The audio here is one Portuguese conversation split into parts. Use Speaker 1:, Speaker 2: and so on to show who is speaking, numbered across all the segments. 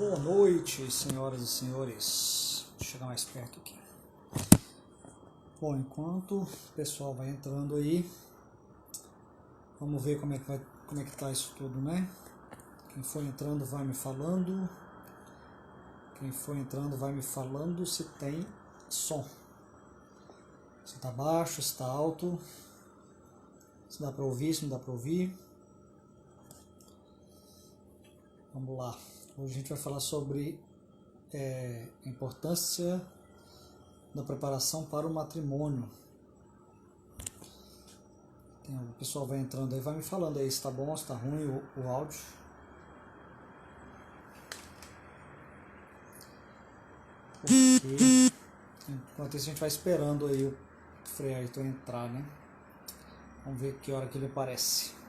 Speaker 1: Boa noite, senhoras e senhores. Deixa eu chegar mais perto aqui. Bom, enquanto o pessoal vai entrando aí, vamos ver como é que tá isso tudo, né? Quem for entrando vai me falando. Quem for entrando vai me falando se tem som. Se tá baixo, se tá alto. Se dá para ouvir, se não dá para ouvir. Vamos lá. Hoje a gente vai falar sobre a importância da preparação para o matrimônio. O pessoal vai entrando aí, vai me falando aí se está bom, se está ruim o áudio. Porque, enquanto isso a gente vai esperando aí o Frei Ayrton entrar, né? Vamos ver que hora que ele aparece.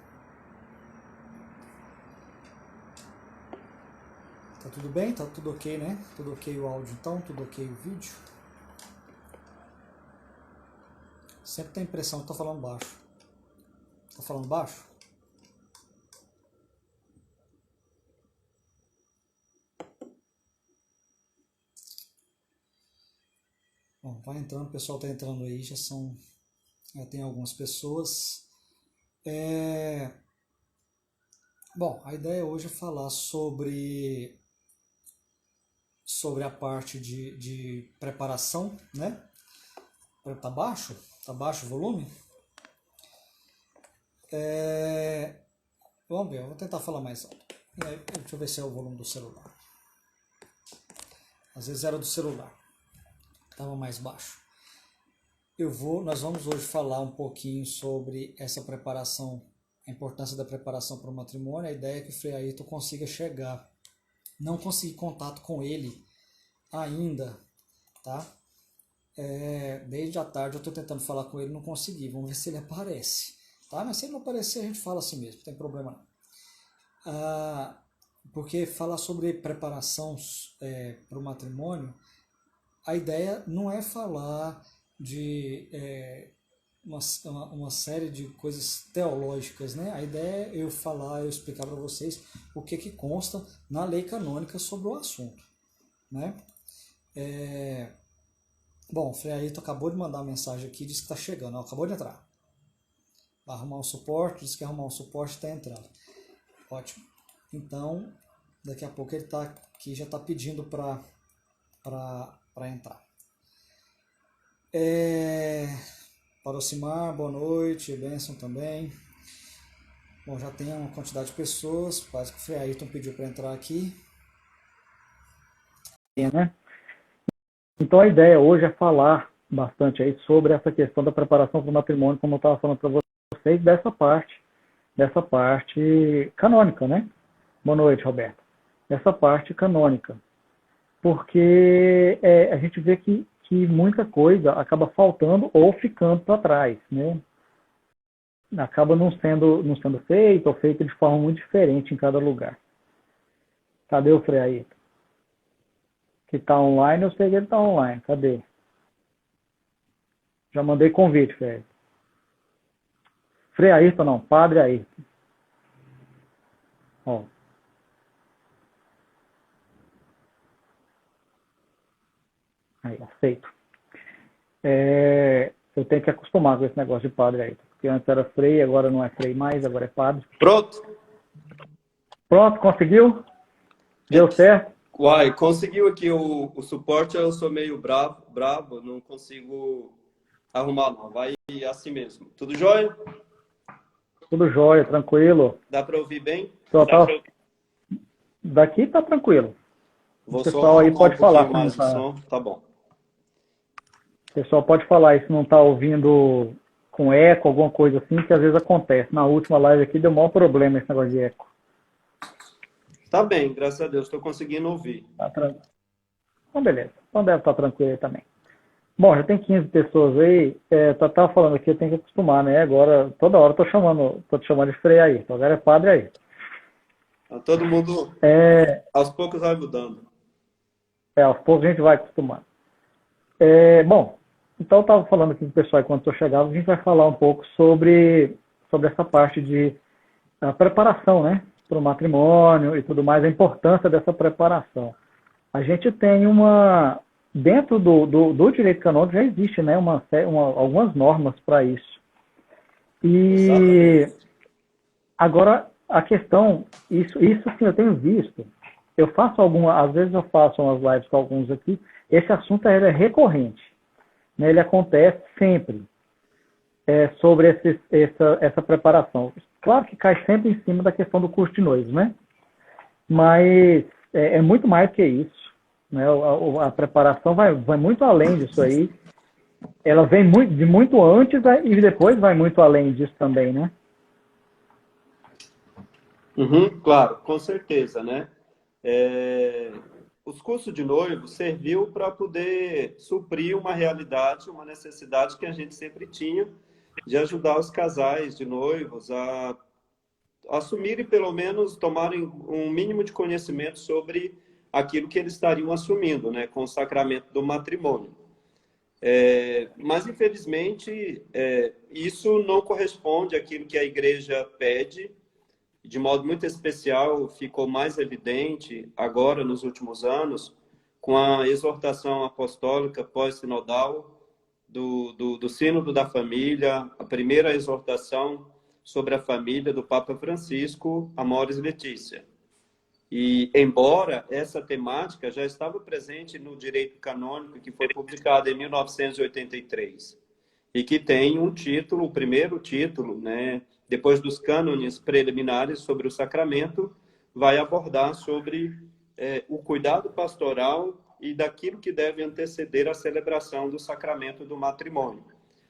Speaker 1: Tá tudo bem? Tá tudo ok, né? Tudo ok o áudio então? Tudo ok o vídeo? Sempre tem a impressão que tô falando baixo. Tá falando baixo? Bom, vai entrando, o pessoal tá entrando aí, já tem algumas pessoas. Bom, a ideia hoje é falar sobre a parte de preparação, né? Tá baixo? Tá baixo o volume? Vamos ver, eu vou tentar falar mais alto. Deixa eu ver se é o volume do celular. Às vezes era do celular. Estava mais baixo. Nós vamos hoje falar um pouquinho sobre essa preparação, a importância da preparação para o matrimônio. A ideia é que o Frei Ayrton consiga chegar. Não consegui contato com ele ainda, tá? Desde a tarde eu estou tentando falar com ele, não consegui. Vamos ver se ele aparece, tá? Mas se ele não aparecer, a gente fala assim mesmo, não tem problema não. Porque falar sobre preparação para o matrimônio, a ideia não é falar de uma série de coisas teológicas, né? A ideia é eu explicar para vocês o que consta na lei canônica sobre o assunto, né? Bom, o Frei Ayrton acabou de mandar uma mensagem aqui, disse que está chegando, acabou de entrar. Vai arrumar um suporte, disse que ia arrumar um suporte e está entrando. Ótimo. Então, daqui a pouco ele está aqui, já está pedindo para entrar. Para o Cimar, boa noite, Benção também. Bom, já tem uma quantidade de pessoas, quase que o Frei Ayrton pediu para entrar aqui. Né? Então a ideia hoje é falar bastante aí sobre essa questão da preparação para o matrimônio, como eu estava falando para vocês, dessa parte canônica, né? Boa noite, Roberto. Dessa parte canônica. Porque a gente vê que muita coisa acaba faltando ou ficando para trás, né? Acaba não sendo feito ou feito de forma muito diferente em cada lugar. Cadê o Frei Ayrton? Que está online, eu sei que ele está online. Cadê? Já mandei convite, Frei. Frei Ayrton não, Padre Ayrton. Ó. Aí, aceito. Eu tenho que acostumar com esse negócio de Padre Ayrton. Porque antes era Frei, agora não é Frei mais, agora é Padre.
Speaker 2: Pronto.
Speaker 1: Pronto, conseguiu? Deu certo?
Speaker 2: Uai, conseguiu aqui o suporte, eu sou meio bravo, não consigo arrumar não, vai assim mesmo. Tudo jóia?
Speaker 1: Tudo jóia, tranquilo.
Speaker 2: Dá para ouvir bem?
Speaker 1: Daqui tá tranquilo.
Speaker 2: Vou
Speaker 1: o pessoal aí pode falar.
Speaker 2: Mais o som, tá bom.
Speaker 1: O pessoal pode falar aí se não tá ouvindo com eco, alguma coisa assim, que às vezes acontece. Na última live aqui deu o maior problema esse negócio de eco.
Speaker 2: Tá bem, graças a Deus, estou conseguindo ouvir.
Speaker 1: Tá tranquilo. Então, beleza. Então deve estar tranquilo aí também. Bom, já tem 15 pessoas aí. Tava falando aqui, eu tenho que acostumar, né? Agora, toda hora tô te chamando de Frei aí. Então agora é Padre aí.
Speaker 2: Tá todo mundo, aos poucos vai mudando.
Speaker 1: Aos poucos a gente vai acostumando. Bom, então eu estava falando aqui com o pessoal, quando eu chegava, a gente vai falar um pouco sobre essa parte de preparação, né?
Speaker 3: para o matrimônio e tudo mais, a importância dessa preparação. A gente tem dentro do direito canônico já existe, né, algumas normas para isso. E
Speaker 2: Exatamente.
Speaker 3: agora a questão, isso sim eu tenho visto, às vezes eu faço umas lives com alguns aqui, esse assunto é recorrente, né, ele acontece sempre, sobre essa preparação. Claro que cai sempre em cima da questão do curso de noivos, né? Mas é muito mais que isso, né? A preparação vai muito além disso aí. Ela vem de muito antes e depois vai muito além disso também, né?
Speaker 2: Claro, com certeza, né? Os cursos de noivo serviu para poder suprir uma realidade, uma necessidade que a gente sempre tinha de ajudar os casais de noivos a assumirem, pelo menos, tomarem um mínimo de conhecimento sobre aquilo que eles estariam assumindo, né, com o sacramento do matrimônio. Mas, infelizmente, isso não corresponde àquilo que a igreja pede. De modo muito especial, ficou mais evidente agora, nos últimos anos, com a exortação apostólica pós-sinodal do Sínodo da Família, a primeira exortação sobre a família do Papa Francisco, Amoris Laetitia. E, embora essa temática já estava presente no direito canônico, que foi publicado em 1983, e que tem um título, o primeiro título, né, depois dos cânones preliminares sobre o sacramento, vai abordar sobre o cuidado pastoral e daquilo que deve anteceder a celebração do sacramento do matrimônio.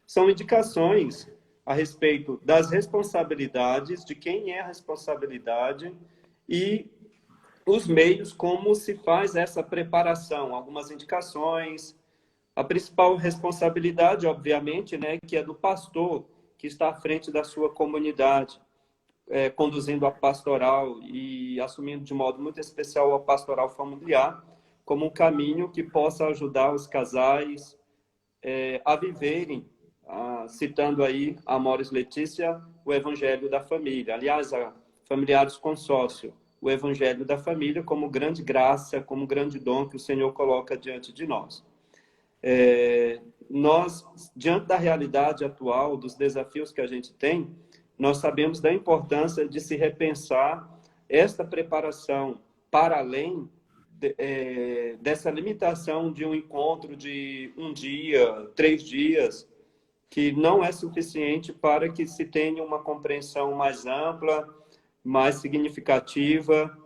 Speaker 2: São indicações a respeito das responsabilidades, de quem é a responsabilidade e os meios como se faz essa preparação. Algumas indicações. A principal responsabilidade, obviamente, né, que é do pastor, que está à frente da sua comunidade, conduzindo a pastoral e assumindo de modo muito especial a pastoral familiar, como um caminho que possa ajudar os casais a viverem, citando aí Amoris Laetitia, o Evangelho da Família. Aliás, a Familiares Consórcio, o Evangelho da Família como grande graça, como grande dom que o Senhor coloca diante de nós. Nós, diante da realidade atual, dos desafios que a gente tem, nós sabemos da importância de se repensar esta preparação para além dessa limitação de um encontro de 1 dia, 3 dias, que não é suficiente para que se tenha uma compreensão mais ampla, mais significativa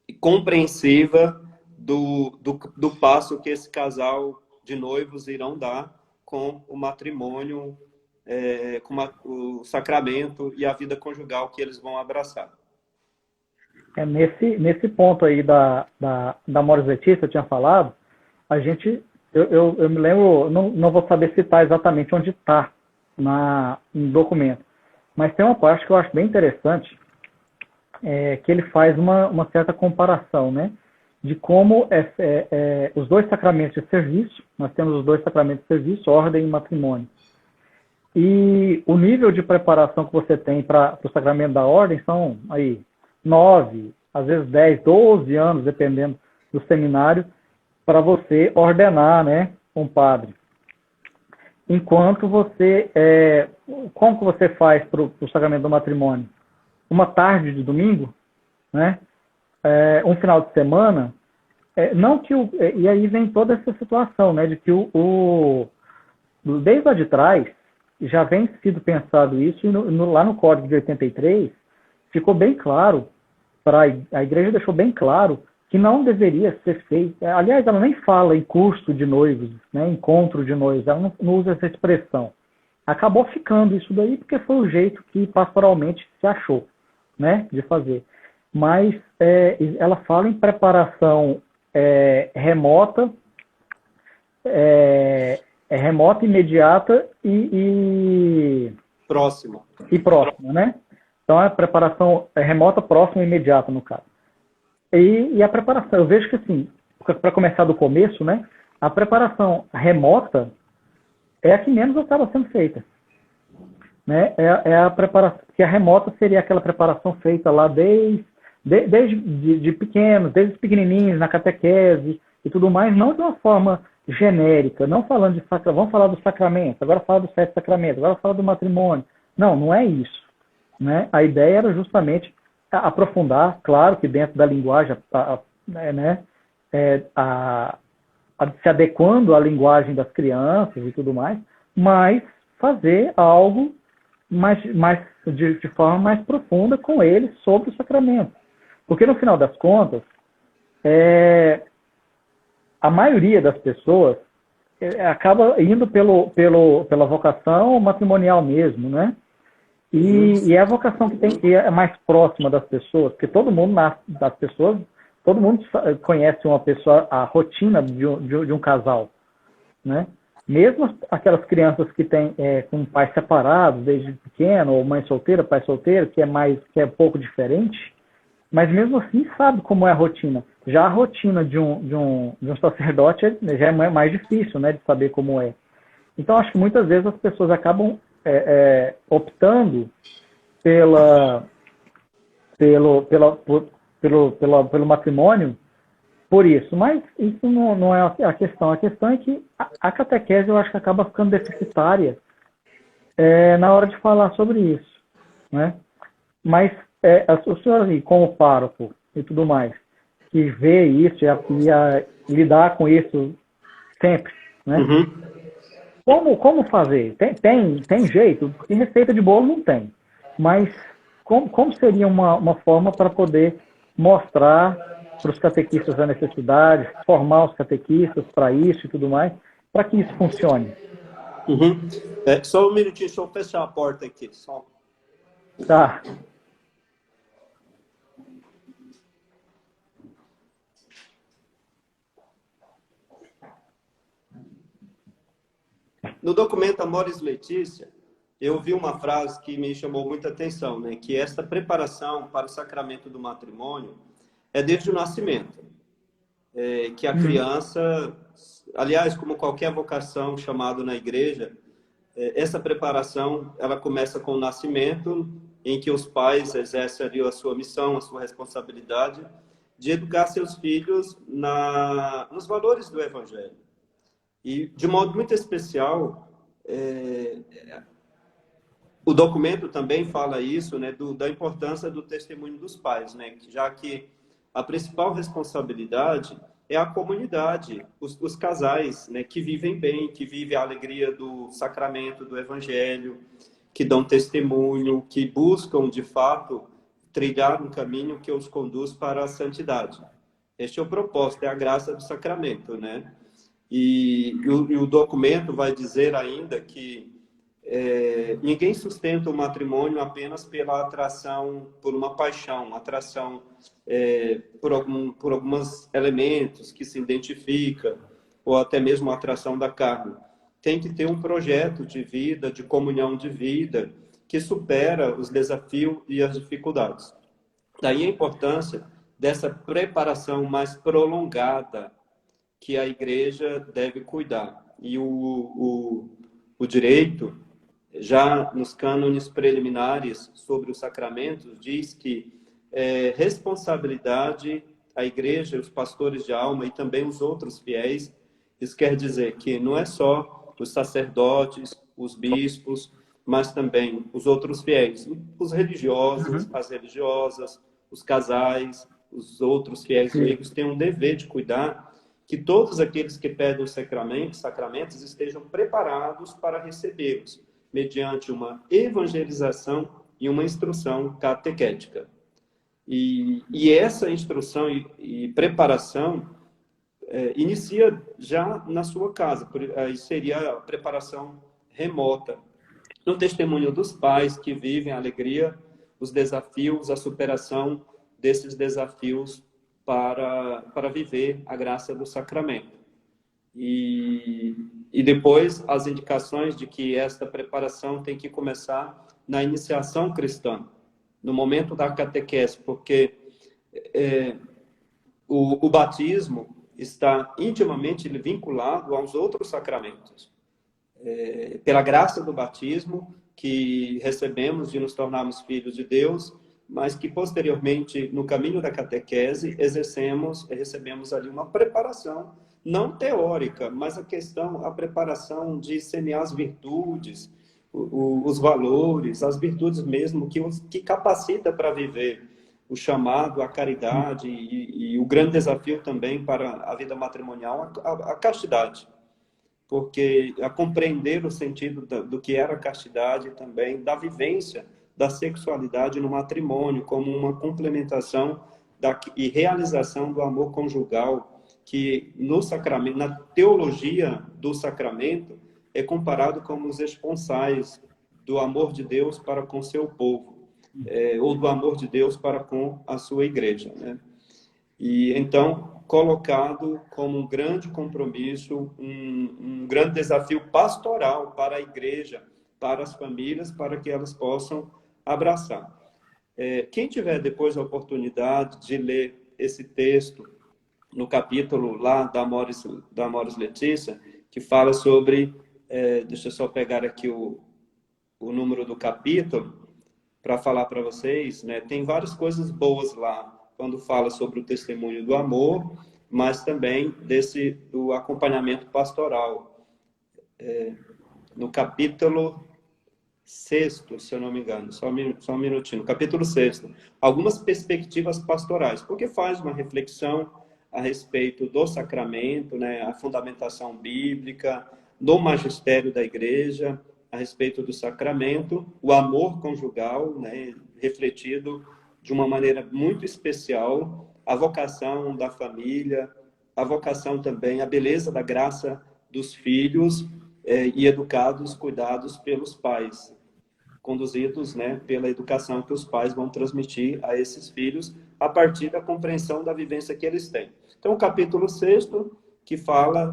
Speaker 2: e compreensiva do passo que esse casal de noivos irão dar com o matrimônio, com o sacramento e a vida conjugal que eles vão abraçar.
Speaker 3: Nesse ponto aí da Amoris Laetitia, eu tinha falado, eu me lembro, não vou saber citar exatamente onde está no documento, mas tem uma parte que eu acho bem interessante, que ele faz uma certa comparação, né, de como os dois sacramentos de serviço, nós temos os dois sacramentos de serviço, ordem e matrimônio. E o nível de preparação que você tem para o sacramento da ordem são aí 9, às vezes 10, 12 anos, dependendo do seminário, para você ordenar, né, um padre. Enquanto como que você faz para o sacramento do matrimônio? Uma tarde de domingo, né? Um final de semana, e aí vem toda essa situação, né, de que desde lá de trás já vem sido pensado isso, e lá no Código de 83 ficou bem claro, a igreja deixou bem claro que não deveria ser feito, aliás, ela nem fala em curso de noivos, né, encontro de noivos, ela não usa essa expressão. Acabou ficando isso daí porque foi o jeito que pastoralmente se achou, né, de fazer. Mas ela fala em preparação remota, remota, imediata e
Speaker 2: próxima,
Speaker 3: né? Então, a preparação remota, próxima e imediata, no caso. E a preparação, eu vejo que, assim, para começar do começo, né? A preparação remota é a que menos acaba sendo feita. Né? A preparação, que a remota seria aquela preparação feita lá desde desde de pequenos, desde os pequenininhos, na catequese e tudo mais, não de uma forma genérica, não falando de sacramento, vamos falar do sacramento, agora fala do 7 sacramentos, agora fala do matrimônio. Não, não é isso, né? A ideia era justamente aprofundar, claro que dentro da linguagem, né, se adequando à linguagem das crianças e tudo mais, mas fazer algo de forma mais profunda com eles sobre o sacramento. Porque, no final das contas, a maioria das pessoas acaba indo pela vocação matrimonial mesmo, né? E é a vocação que é mais próxima das pessoas, porque todo mundo conhece uma pessoa, a rotina de um casal, né? Mesmo aquelas crianças que têm com pais separados desde pequeno, ou mãe solteira, pai solteiro, que é um pouco diferente, mas mesmo assim sabe como é a rotina. Já a rotina de um sacerdote já é mais difícil, né, de saber como é. Então, acho que muitas vezes as pessoas acabam optando pelo matrimônio por isso. Mas isso não é a questão. A questão é que a catequese, eu acho que acaba ficando deficitária na hora de falar sobre isso, né? Mas o senhor, assim, como pároco e tudo mais, que vê isso e lidar com isso sempre, né?
Speaker 2: Uhum.
Speaker 3: Como fazer? Tem jeito? Porque receita de bolo não tem. Mas como seria uma forma para poder mostrar para os catequistas a necessidade, formar os catequistas para isso e tudo mais, para que isso funcione?
Speaker 2: Uhum. Só um minutinho, deixa eu fechar a porta aqui. Só.
Speaker 3: Tá.
Speaker 2: No documento Amoris Laetitia, eu vi uma frase que me chamou muita atenção, né? Que esta preparação para o sacramento do matrimônio é desde o nascimento. Que a criança, aliás, como qualquer vocação chamada na igreja, essa preparação ela começa com o nascimento, em que os pais exercem ali a sua missão, a sua responsabilidade de educar seus filhos nos valores do Evangelho. E, de modo muito especial, o documento também fala isso, né, da importância do testemunho dos pais, né, já que a principal responsabilidade é a comunidade, os casais, né, que vivem bem, que vivem a alegria do sacramento, do Evangelho, que dão testemunho, que buscam, de fato, trilhar um caminho que os conduz para a santidade. Este é o propósito, é a graça do sacramento, né? E o documento vai dizer ainda que ninguém sustenta o matrimônio apenas pela atração, por uma paixão, atração por alguns elementos que se identifica, ou até mesmo a atração da carne. Tem que ter um projeto de vida, de comunhão de vida, que supera os desafios e as dificuldades. Daí a importância dessa preparação mais prolongada que a igreja deve cuidar. E o direito, já nos cânones preliminares sobre os sacramentos, diz que responsabilidade a igreja, os pastores de alma e também os outros fiéis. Isso quer dizer que não é só os sacerdotes, os bispos, mas também os outros fiéis, os religiosos, as religiosas, os casais, os outros fiéis leigos têm um dever de cuidar que todos aqueles que pedem os sacramentos estejam preparados para recebê-los, mediante uma evangelização e uma instrução catequética. E essa instrução e preparação inicia já na sua casa, aí seria a preparação remota, no testemunho dos pais que vivem a alegria, os desafios, a superação desses desafios para viver a graça do sacramento. E depois as indicações de que esta preparação tem que começar na iniciação cristã, no momento da catequese, porque o batismo está intimamente vinculado aos outros sacramentos. Pela graça do batismo que recebemos de nos tornarmos filhos de Deus, mas que posteriormente, no caminho da catequese, recebemos ali uma preparação, não teórica, mas a preparação de semear as virtudes, os valores, as virtudes mesmo, que capacita para viver o chamado, a caridade e o grande desafio também para a vida matrimonial, a castidade. Porque a compreender o sentido do que era a castidade também, da vivência da sexualidade no matrimônio, como uma complementação e realização do amor conjugal, que no sacramento, na teologia do sacramento, é comparado como os esponsais do amor de Deus para com seu povo, ou do amor de Deus para com a sua igreja, né? E então, colocado como um grande compromisso, um grande desafio pastoral para a igreja, para as famílias, para que elas possam abraçar. Quem tiver depois a oportunidade de ler esse texto, no capítulo lá da Amoris Laetitia, que fala sobre, deixa eu só pegar aqui o número do capítulo, para falar para vocês, né? Tem várias coisas boas lá, quando fala sobre o testemunho do amor, mas também do acompanhamento pastoral. No capítulo 6º, se eu não me engano, só um minutinho, capítulo 6º, algumas perspectivas pastorais, porque faz uma reflexão a respeito do sacramento, né, a fundamentação bíblica, do magistério da igreja, a respeito do sacramento, o amor conjugal, né, refletido de uma maneira muito especial, a vocação da família, a vocação também, a beleza da graça dos filhos e educados, cuidados pelos pais, conduzidos, né, pela educação que os pais vão transmitir a esses filhos a partir da compreensão da vivência que eles têm. Então, o capítulo 6º, que fala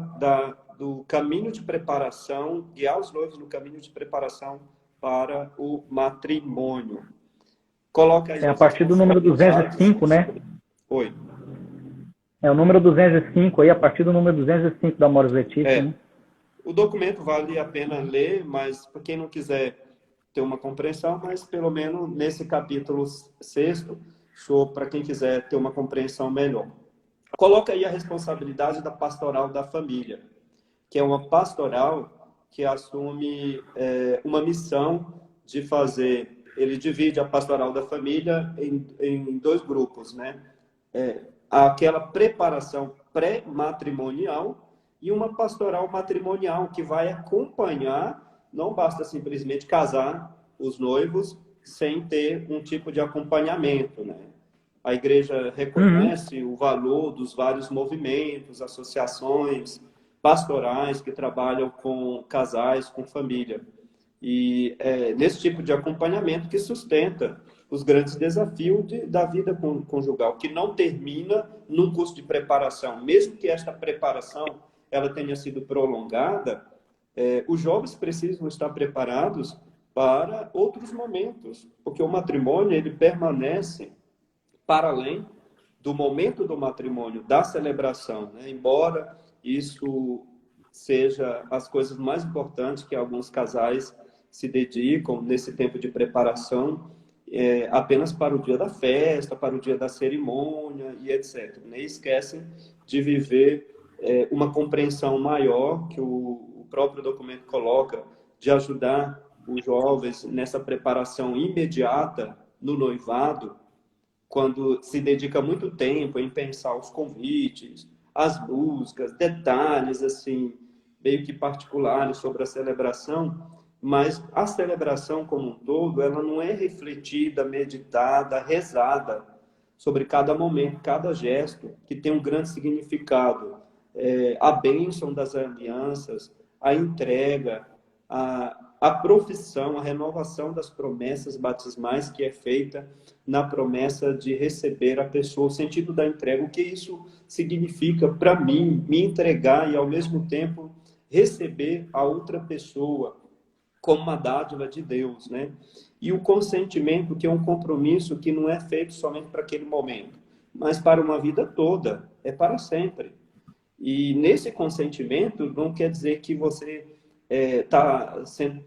Speaker 2: do caminho de preparação, guiar os noivos no caminho de preparação para o matrimônio. Coloca aí
Speaker 3: a partir do número 205, né?
Speaker 2: Oi.
Speaker 3: É o número 205 aí, a partir do número 205 da Amoris Laetitia, né?
Speaker 2: O documento vale a pena ler, mas para quem não quiser ter uma compreensão, mas pelo menos nesse capítulo 6º, para quem quiser ter uma compreensão melhor. Coloca aí a responsabilidade da pastoral da família, que é uma pastoral que assume uma missão de fazer. Ele divide a pastoral da família em 2 grupos, né? Aquela preparação pré-matrimonial e uma pastoral matrimonial que vai acompanhar, não basta simplesmente casar os noivos sem ter um tipo de acompanhamento, né? A igreja reconhece o valor dos vários movimentos, associações pastorais que trabalham com casais, com família. E nesse tipo de acompanhamento que sustenta os grandes desafios da vida conjugal, que não termina num curso de preparação. Mesmo que esta preparação ela tenha sido prolongada, os jovens precisam estar preparados para outros momentos, porque o matrimônio ele permanece para além do momento do matrimônio, da celebração, né? Embora isso seja as coisas mais importantes que alguns casais se dedicam nesse tempo de preparação, apenas para o dia da festa, para o dia da cerimônia e etc. E esquecem de viver uma compreensão maior que o próprio documento coloca, de ajudar os jovens nessa preparação imediata no noivado, quando se dedica muito tempo em pensar os convites, as músicas, detalhes assim, meio que particulares sobre a celebração, mas a celebração como um todo, ela não é refletida, meditada, rezada sobre cada momento, cada gesto, que tem um grande significado. A bênção das alianças, a entrega, a profissão, a renovação das promessas batismais que é feita na promessa de receber a pessoa, o sentido da entrega, o que isso significa para mim, me entregar e ao mesmo tempo receber a outra pessoa como uma dádiva de Deus, né? E o consentimento, que é um compromisso que não é feito somente para aquele momento, mas para uma vida toda, é para sempre. E nesse consentimento não quer dizer que você está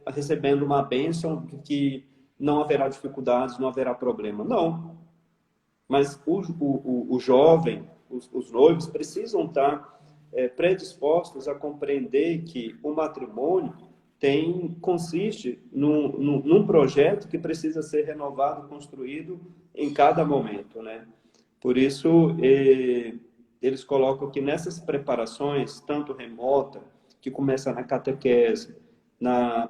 Speaker 2: recebendo uma bênção que não haverá dificuldades, não haverá problema. Não. Mas o jovem, os noivos, precisam estar predispostos a compreender que o matrimônio consiste num projeto que precisa ser renovado, construído em cada momento, né? Por isso, eles colocam que nessas preparações, tanto remota, que começa na catequese, na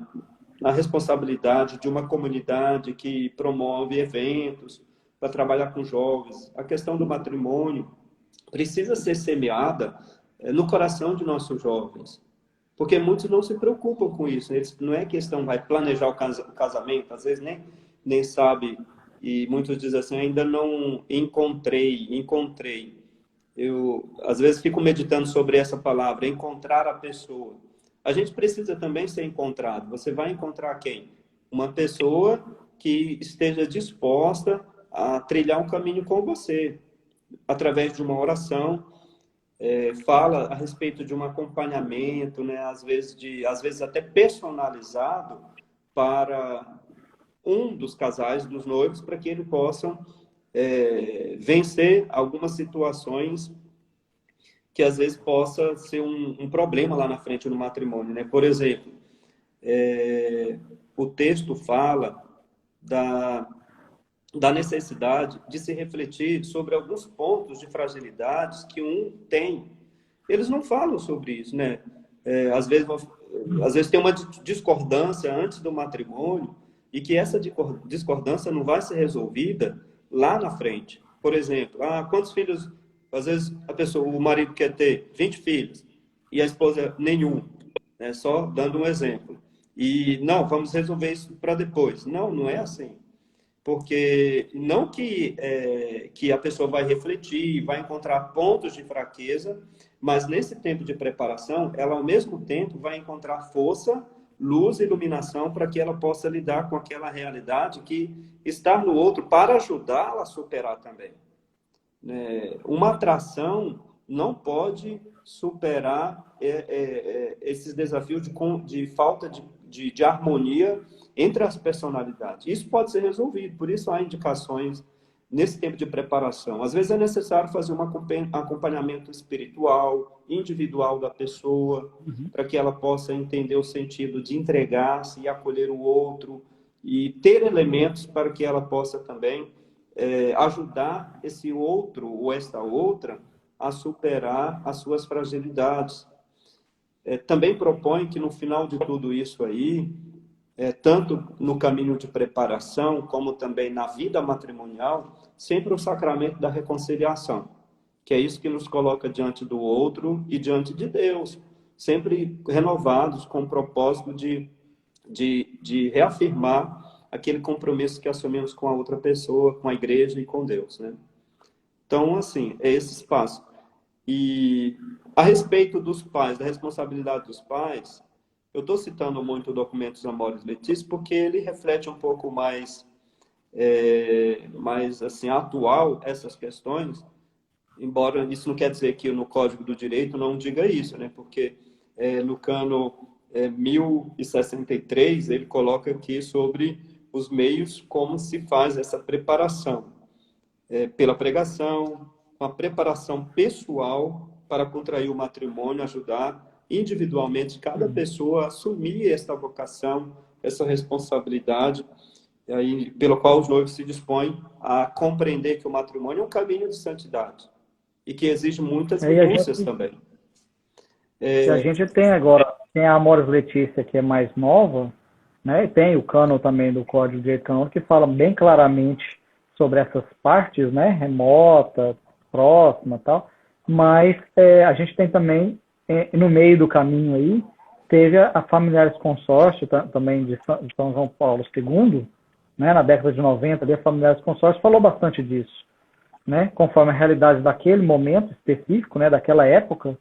Speaker 2: responsabilidade de uma comunidade que promove eventos para trabalhar com jovens, a questão do matrimônio precisa ser semeada no coração de nossos jovens. Porque muitos não se preocupam com isso. Eles, não é questão, vai planejar o casamento, às vezes nem sabe. E muitos dizem assim, ainda não encontrei. Eu, às vezes, fico meditando sobre essa palavra, encontrar a pessoa. A gente precisa também ser encontrado. Você vai encontrar quem? Uma pessoa que esteja disposta a trilhar um caminho com você, através de uma oração. Fala a respeito de um acompanhamento, né? às vezes até personalizado para um dos casais, dos noivos, para que eles possam vencer algumas situações que às vezes possa ser um problema lá na frente no matrimônio, né? Por exemplo, o texto fala da necessidade de se refletir sobre alguns pontos de fragilidades que um tem. Eles não falam sobre isso, né? Às vezes tem uma discordância antes do matrimônio e que essa discordância não vai ser resolvida lá na frente. Por exemplo, quantos filhos... Às vezes o marido quer ter 20 filhos e a esposa nenhum, né? Só dando um exemplo. E não, vamos resolver isso para depois. Não é assim. Porque não que a pessoa vai refletir, vai encontrar pontos de fraqueza, mas nesse tempo de preparação, ela ao mesmo tempo vai encontrar força, luz e iluminação para que ela possa lidar com aquela realidade que está no outro para ajudá-la a superar também. Uma atração não pode superar esses desafios de falta de harmonia entre as personalidades. Isso pode ser resolvido, por isso há indicações nesse tempo de preparação. Às vezes é necessário fazer um acompanhamento espiritual, individual da pessoa, para que ela possa entender o sentido de entregar-se e acolher o outro, e ter elementos para que ela possa também ajudar esse outro ou esta outra a superar as suas fragilidades. Também propõe que no final de tudo isso aí, tanto no caminho de preparação, como também na vida matrimonial, sempre o sacramento da reconciliação, que é isso que nos coloca diante do outro e diante de Deus, sempre renovados com o propósito de reafirmar aquele compromisso que assumimos com a outra pessoa, com a igreja e com Deus, né? Então, assim, é esse espaço. E a respeito dos pais, da responsabilidade dos pais, eu estou citando muito o documento Amoris Laetitia porque ele reflete um pouco mais assim, atual essas questões, embora isso não quer dizer que no Código do Direito não diga isso, né? Porque no cano 1063, ele coloca aqui sobre os meios, como se faz essa preparação. Pela pregação, uma preparação pessoal para contrair o matrimônio, ajudar individualmente cada pessoa a assumir esta vocação, essa responsabilidade, e aí, pelo qual os noivos se dispõem a compreender que o matrimônio é um caminho de santidade e que exige muitas renúncias também.
Speaker 3: A gente tem agora, tem a Amoris Laetitia, que é mais nova, né? E tem o cânon também do Código de Direito Canônico, que fala bem claramente sobre essas partes, né? Remota, próxima e tal. Mas a gente tem também, no meio do caminho aí, teve a Familiares Consórcio, também de São João Paulo II, né? Na década de 90, a Familiares Consórcio falou bastante disso, né? Conforme a realidade daquele momento específico, né? Daquela época,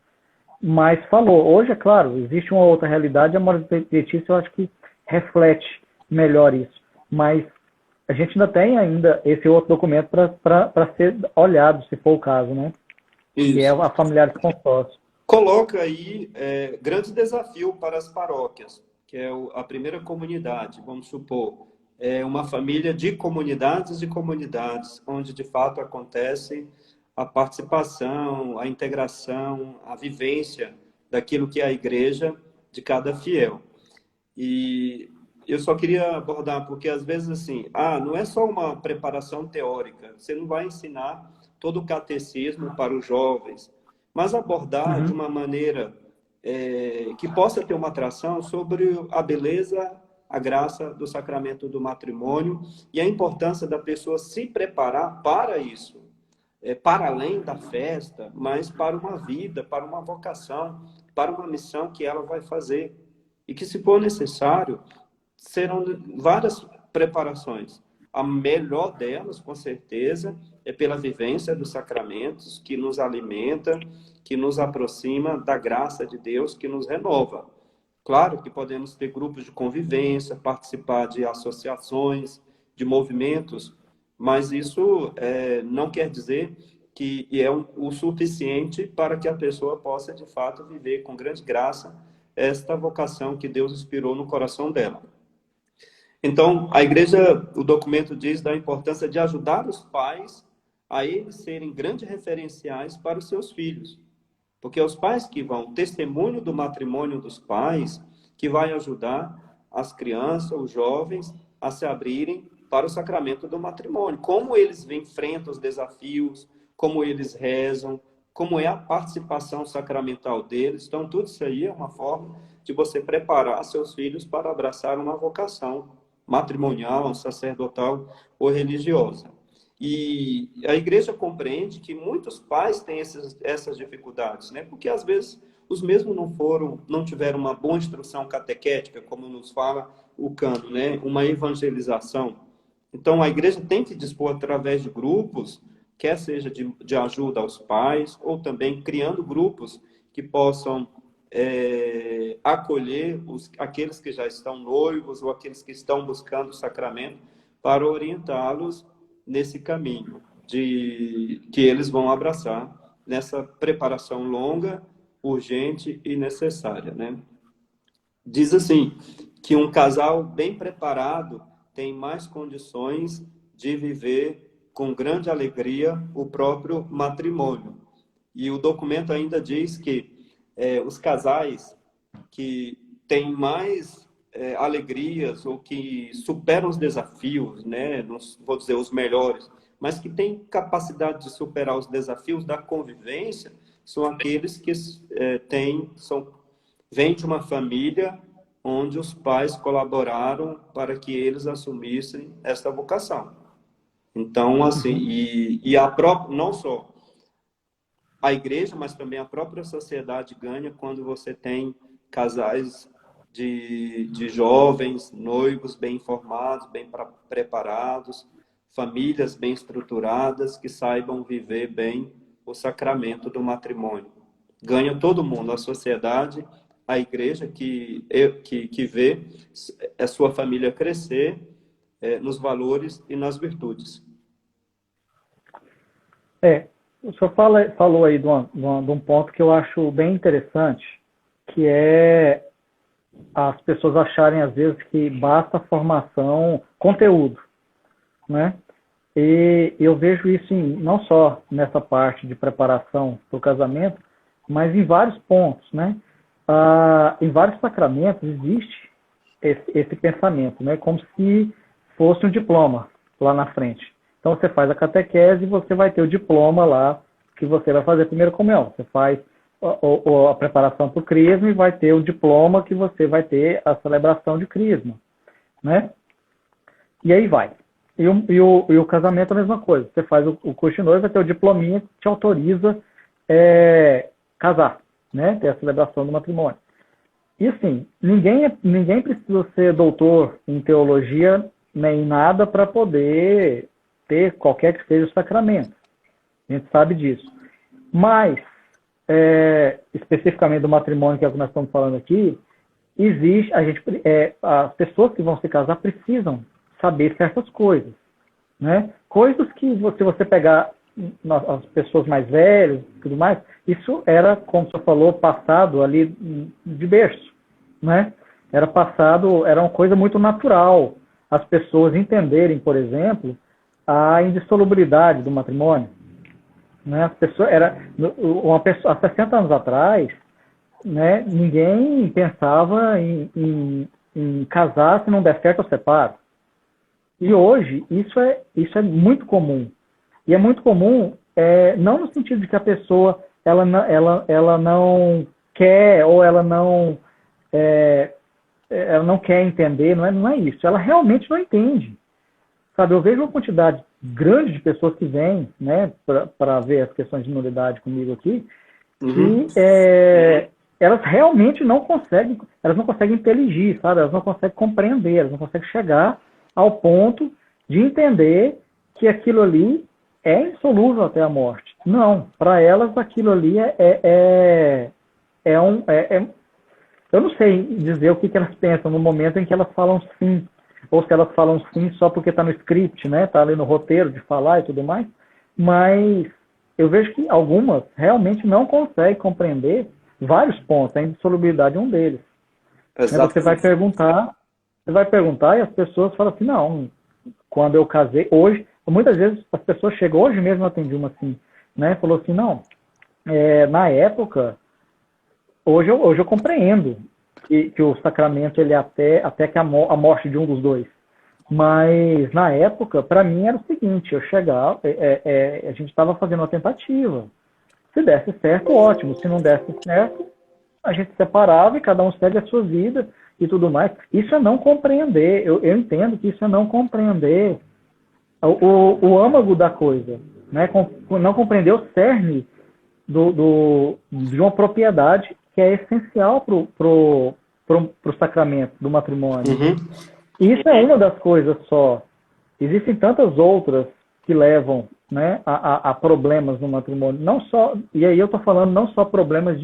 Speaker 3: mas falou. Hoje, é claro, existe uma outra realidade, a Amoris Laetitia eu acho que reflete melhor isso. Mas a gente ainda tem esse outro documento para ser olhado, se for o caso, né?
Speaker 2: Isso.
Speaker 3: Que é a Familiares Consórcio.
Speaker 2: Coloca aí grande desafio para as paróquias, que é a primeira comunidade, vamos supor. uma família de comunidades e comunidades, onde de fato acontece a participação, a integração, a vivência daquilo que é a igreja de cada fiel. E eu só queria abordar, porque às vezes assim, não é só uma preparação teórica, você não vai ensinar todo o catecismo para os jovens, mas abordar de uma maneira que possa ter uma atração sobre a beleza, a graça do sacramento do matrimônio e a importância da pessoa se preparar para isso, para além da festa, mas para uma vida, para uma vocação, para uma missão que ela vai fazer. E que, se for necessário, serão várias preparações. A melhor delas, com certeza, é pela vivência dos sacramentos, que nos alimenta, que nos aproxima da graça de Deus, que nos renova. Claro que podemos ter grupos de convivência, participar de associações, de movimentos, mas isso não quer dizer que é o suficiente para que a pessoa possa, de fato, viver com grande graça esta vocação que Deus inspirou no coração dela. Então, a igreja, o documento diz da importância de ajudar os pais a eles serem grandes referenciais para os seus filhos. Porque é os pais que vão, o testemunho do matrimônio dos pais, que vai ajudar as crianças, os jovens, a se abrirem para o sacramento do matrimônio. Como eles enfrentam os desafios, como eles rezam, como é a participação sacramental deles. Então, tudo isso aí é uma forma de você preparar seus filhos para abraçar uma vocação matrimonial, sacerdotal ou religiosa. E a igreja compreende que muitos pais têm essas dificuldades, né? Porque às vezes os mesmos não tiveram uma boa instrução catequética, como nos fala o Cano, né? Uma evangelização. Então a igreja tem que dispor através de grupos, quer seja de ajuda aos pais, ou também criando grupos que possam acolher aqueles que já estão noivos ou aqueles que estão buscando o sacramento para orientá-los nesse caminho que eles vão abraçar nessa preparação longa, urgente e necessária, né? Diz assim, que um casal bem preparado tem mais condições de viver com grande alegria o próprio matrimônio. E o documento ainda diz que os casais que têm mais alegrias ou que superam os desafios, né? Não vou dizer os melhores, mas que têm capacidade de superar os desafios da convivência, são aqueles que vêm de uma família onde os pais colaboraram para que eles assumissem esta vocação. Então, assim, não só a igreja, mas também a própria sociedade ganha quando você tem casais de jovens, noivos bem informados, bem preparados, famílias bem estruturadas, que saibam viver bem o sacramento do matrimônio. Ganha todo mundo, a sociedade, a igreja que vê a sua família crescer nos valores e nas virtudes.
Speaker 3: O senhor falou aí de um ponto que eu acho bem interessante, que é as pessoas acharem, às vezes, que basta formação, conteúdo, né? E eu vejo isso não só nessa parte de preparação para o casamento, mas em vários pontos, né? Em vários sacramentos existe esse pensamento, né? Como se fosse um diploma lá na frente. Então, você faz a catequese e você vai ter o diploma lá que você vai fazer a primeira comunhão. Você faz a preparação para o crisma e vai ter o diploma que você vai ter a celebração de crisma, né? E aí vai. E o casamento é a mesma coisa. Você faz o curso de noiva, vai ter o diplominha que te autoriza casar, né? Ter a celebração do matrimônio. E assim, ninguém precisa ser doutor em teologia nem nada para poder ter qualquer que seja o sacramento. A gente sabe disso. Mas, especificamente do matrimônio, que é o que nós estamos falando aqui, as pessoas que vão se casar precisam saber certas coisas, né? Coisas que, se você pegar as pessoas mais velhas e tudo mais, isso era, como você falou, passado ali de berço, né? Era uma coisa muito natural. as pessoas entenderem, por exemplo, a indissolubilidade do matrimônio. Né? As pessoas, há 60 anos atrás, né, ninguém pensava em casar, se não der certo, eu separo. E hoje, isso é muito comum. E é muito comum, não no sentido de que a pessoa ela não quer, ou ela não quer entender, não é isso. Ela realmente não entende. Sabe, eu vejo uma quantidade grande de pessoas que vêm, né, para ver as questões de nulidade comigo aqui, que elas realmente não conseguem inteligir, sabe? Elas não conseguem compreender, elas não conseguem chegar ao ponto de entender que aquilo ali é insolúvel até a morte. Não, para elas aquilo ali eu não sei dizer o que elas pensam no momento em que elas falam sim, ou se elas falam sim só porque está no script, né? Está ali no roteiro de falar e tudo mais, mas eu vejo que algumas realmente não conseguem compreender vários pontos, a indissolubilidade é um deles. Você vai perguntar e as pessoas falam assim, não, quando eu casei, hoje, muitas vezes as pessoas chegam, hoje mesmo eu atendi uma assim, né? Falou assim, não, na época, hoje eu compreendo que o sacramento ele é até que a morte de um dos dois. Mas na época, para mim era o seguinte, eu chegava, a gente estava fazendo uma tentativa. Se desse certo, ótimo. Se não desse certo, a gente separava e cada um segue a sua vida e tudo mais. Isso é não compreender. Eu entendo que isso é não compreender o âmago da coisa, né? Não compreender o cerne de uma propriedade que é essencial pro sacramento do matrimônio. Isso é uma das coisas só. Existem tantas outras que levam, né, a problemas no matrimônio. Não só, e aí eu estou falando não só problemas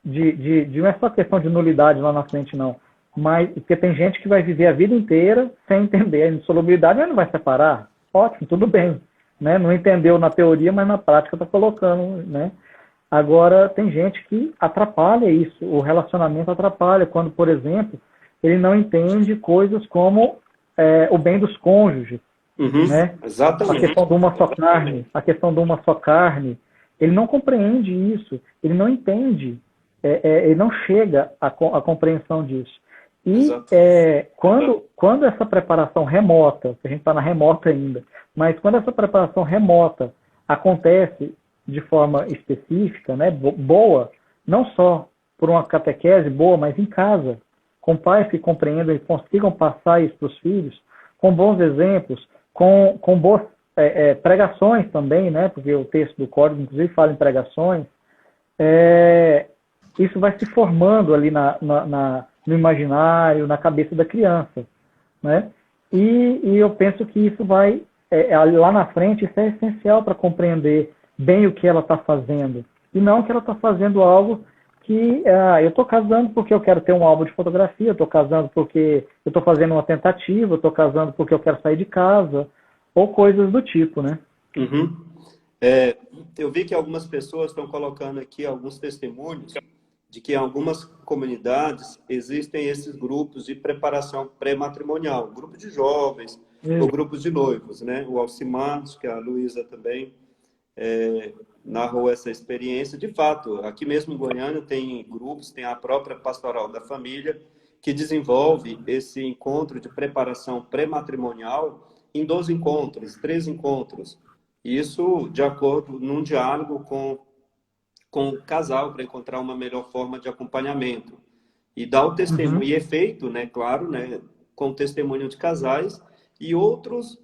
Speaker 3: não é só questão de nulidade lá na frente, não. Mas porque tem gente que vai viver a vida inteira sem entender a insolubilidade, mas não vai separar. Ótimo, tudo bem. Né? Não entendeu na teoria, mas na prática está colocando, né? Agora, tem gente que atrapalha isso, o relacionamento atrapalha, quando, por exemplo, ele não entende coisas como o bem dos cônjuges, né?
Speaker 2: Exatamente.
Speaker 3: A questão de uma só carne, ele não compreende isso, ele não entende, ele não chega à compreensão disso. E quando essa preparação remota, que a gente está na remota ainda, mas quando essa preparação remota acontece de forma específica, né, boa, não só por uma catequese boa, mas em casa, com pais que compreendam e consigam passar isso para os filhos, com bons exemplos, com boas pregações também, né, porque o texto do Código, inclusive, fala em pregações, isso vai se formando ali no imaginário, na cabeça da criança, né? E eu penso que isso vai, lá na frente, isso é essencial para compreender bem o que ela está fazendo. E não que ela está fazendo algo que eu estou casando porque eu quero ter um álbum de fotografia, eu estou casando porque eu estou fazendo uma tentativa, eu estou casando porque eu quero sair de casa, ou coisas do tipo, né?
Speaker 2: Eu vi que algumas pessoas estão colocando aqui alguns testemunhos de que em algumas comunidades existem esses grupos de preparação pré-matrimonial, grupo de jovens ou grupos de noivos, né? O Alcimar, acho que a Luísa também narrou essa experiência. De fato, aqui mesmo em Goiânia tem grupos, tem a própria Pastoral da Família, que desenvolve esse encontro de preparação pré-matrimonial em 2 encontros, 3 encontros. Isso de acordo num diálogo com o casal para encontrar uma melhor forma de acompanhamento. E dá o testemunho, e é feito, né, claro, né, com o testemunho de casais e outros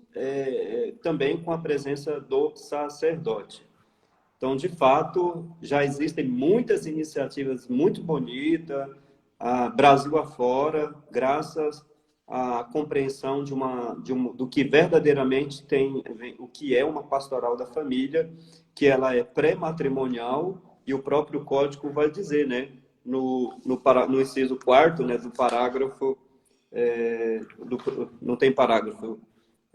Speaker 2: também com a presença do sacerdote. Então, de fato, já existem muitas iniciativas muito bonitas, Brasil afora, graças à compreensão do que verdadeiramente o que é uma pastoral da família, que ela é pré-matrimonial, e o próprio código vai dizer, né, no inciso 4º, né, do parágrafo, não tem parágrafo,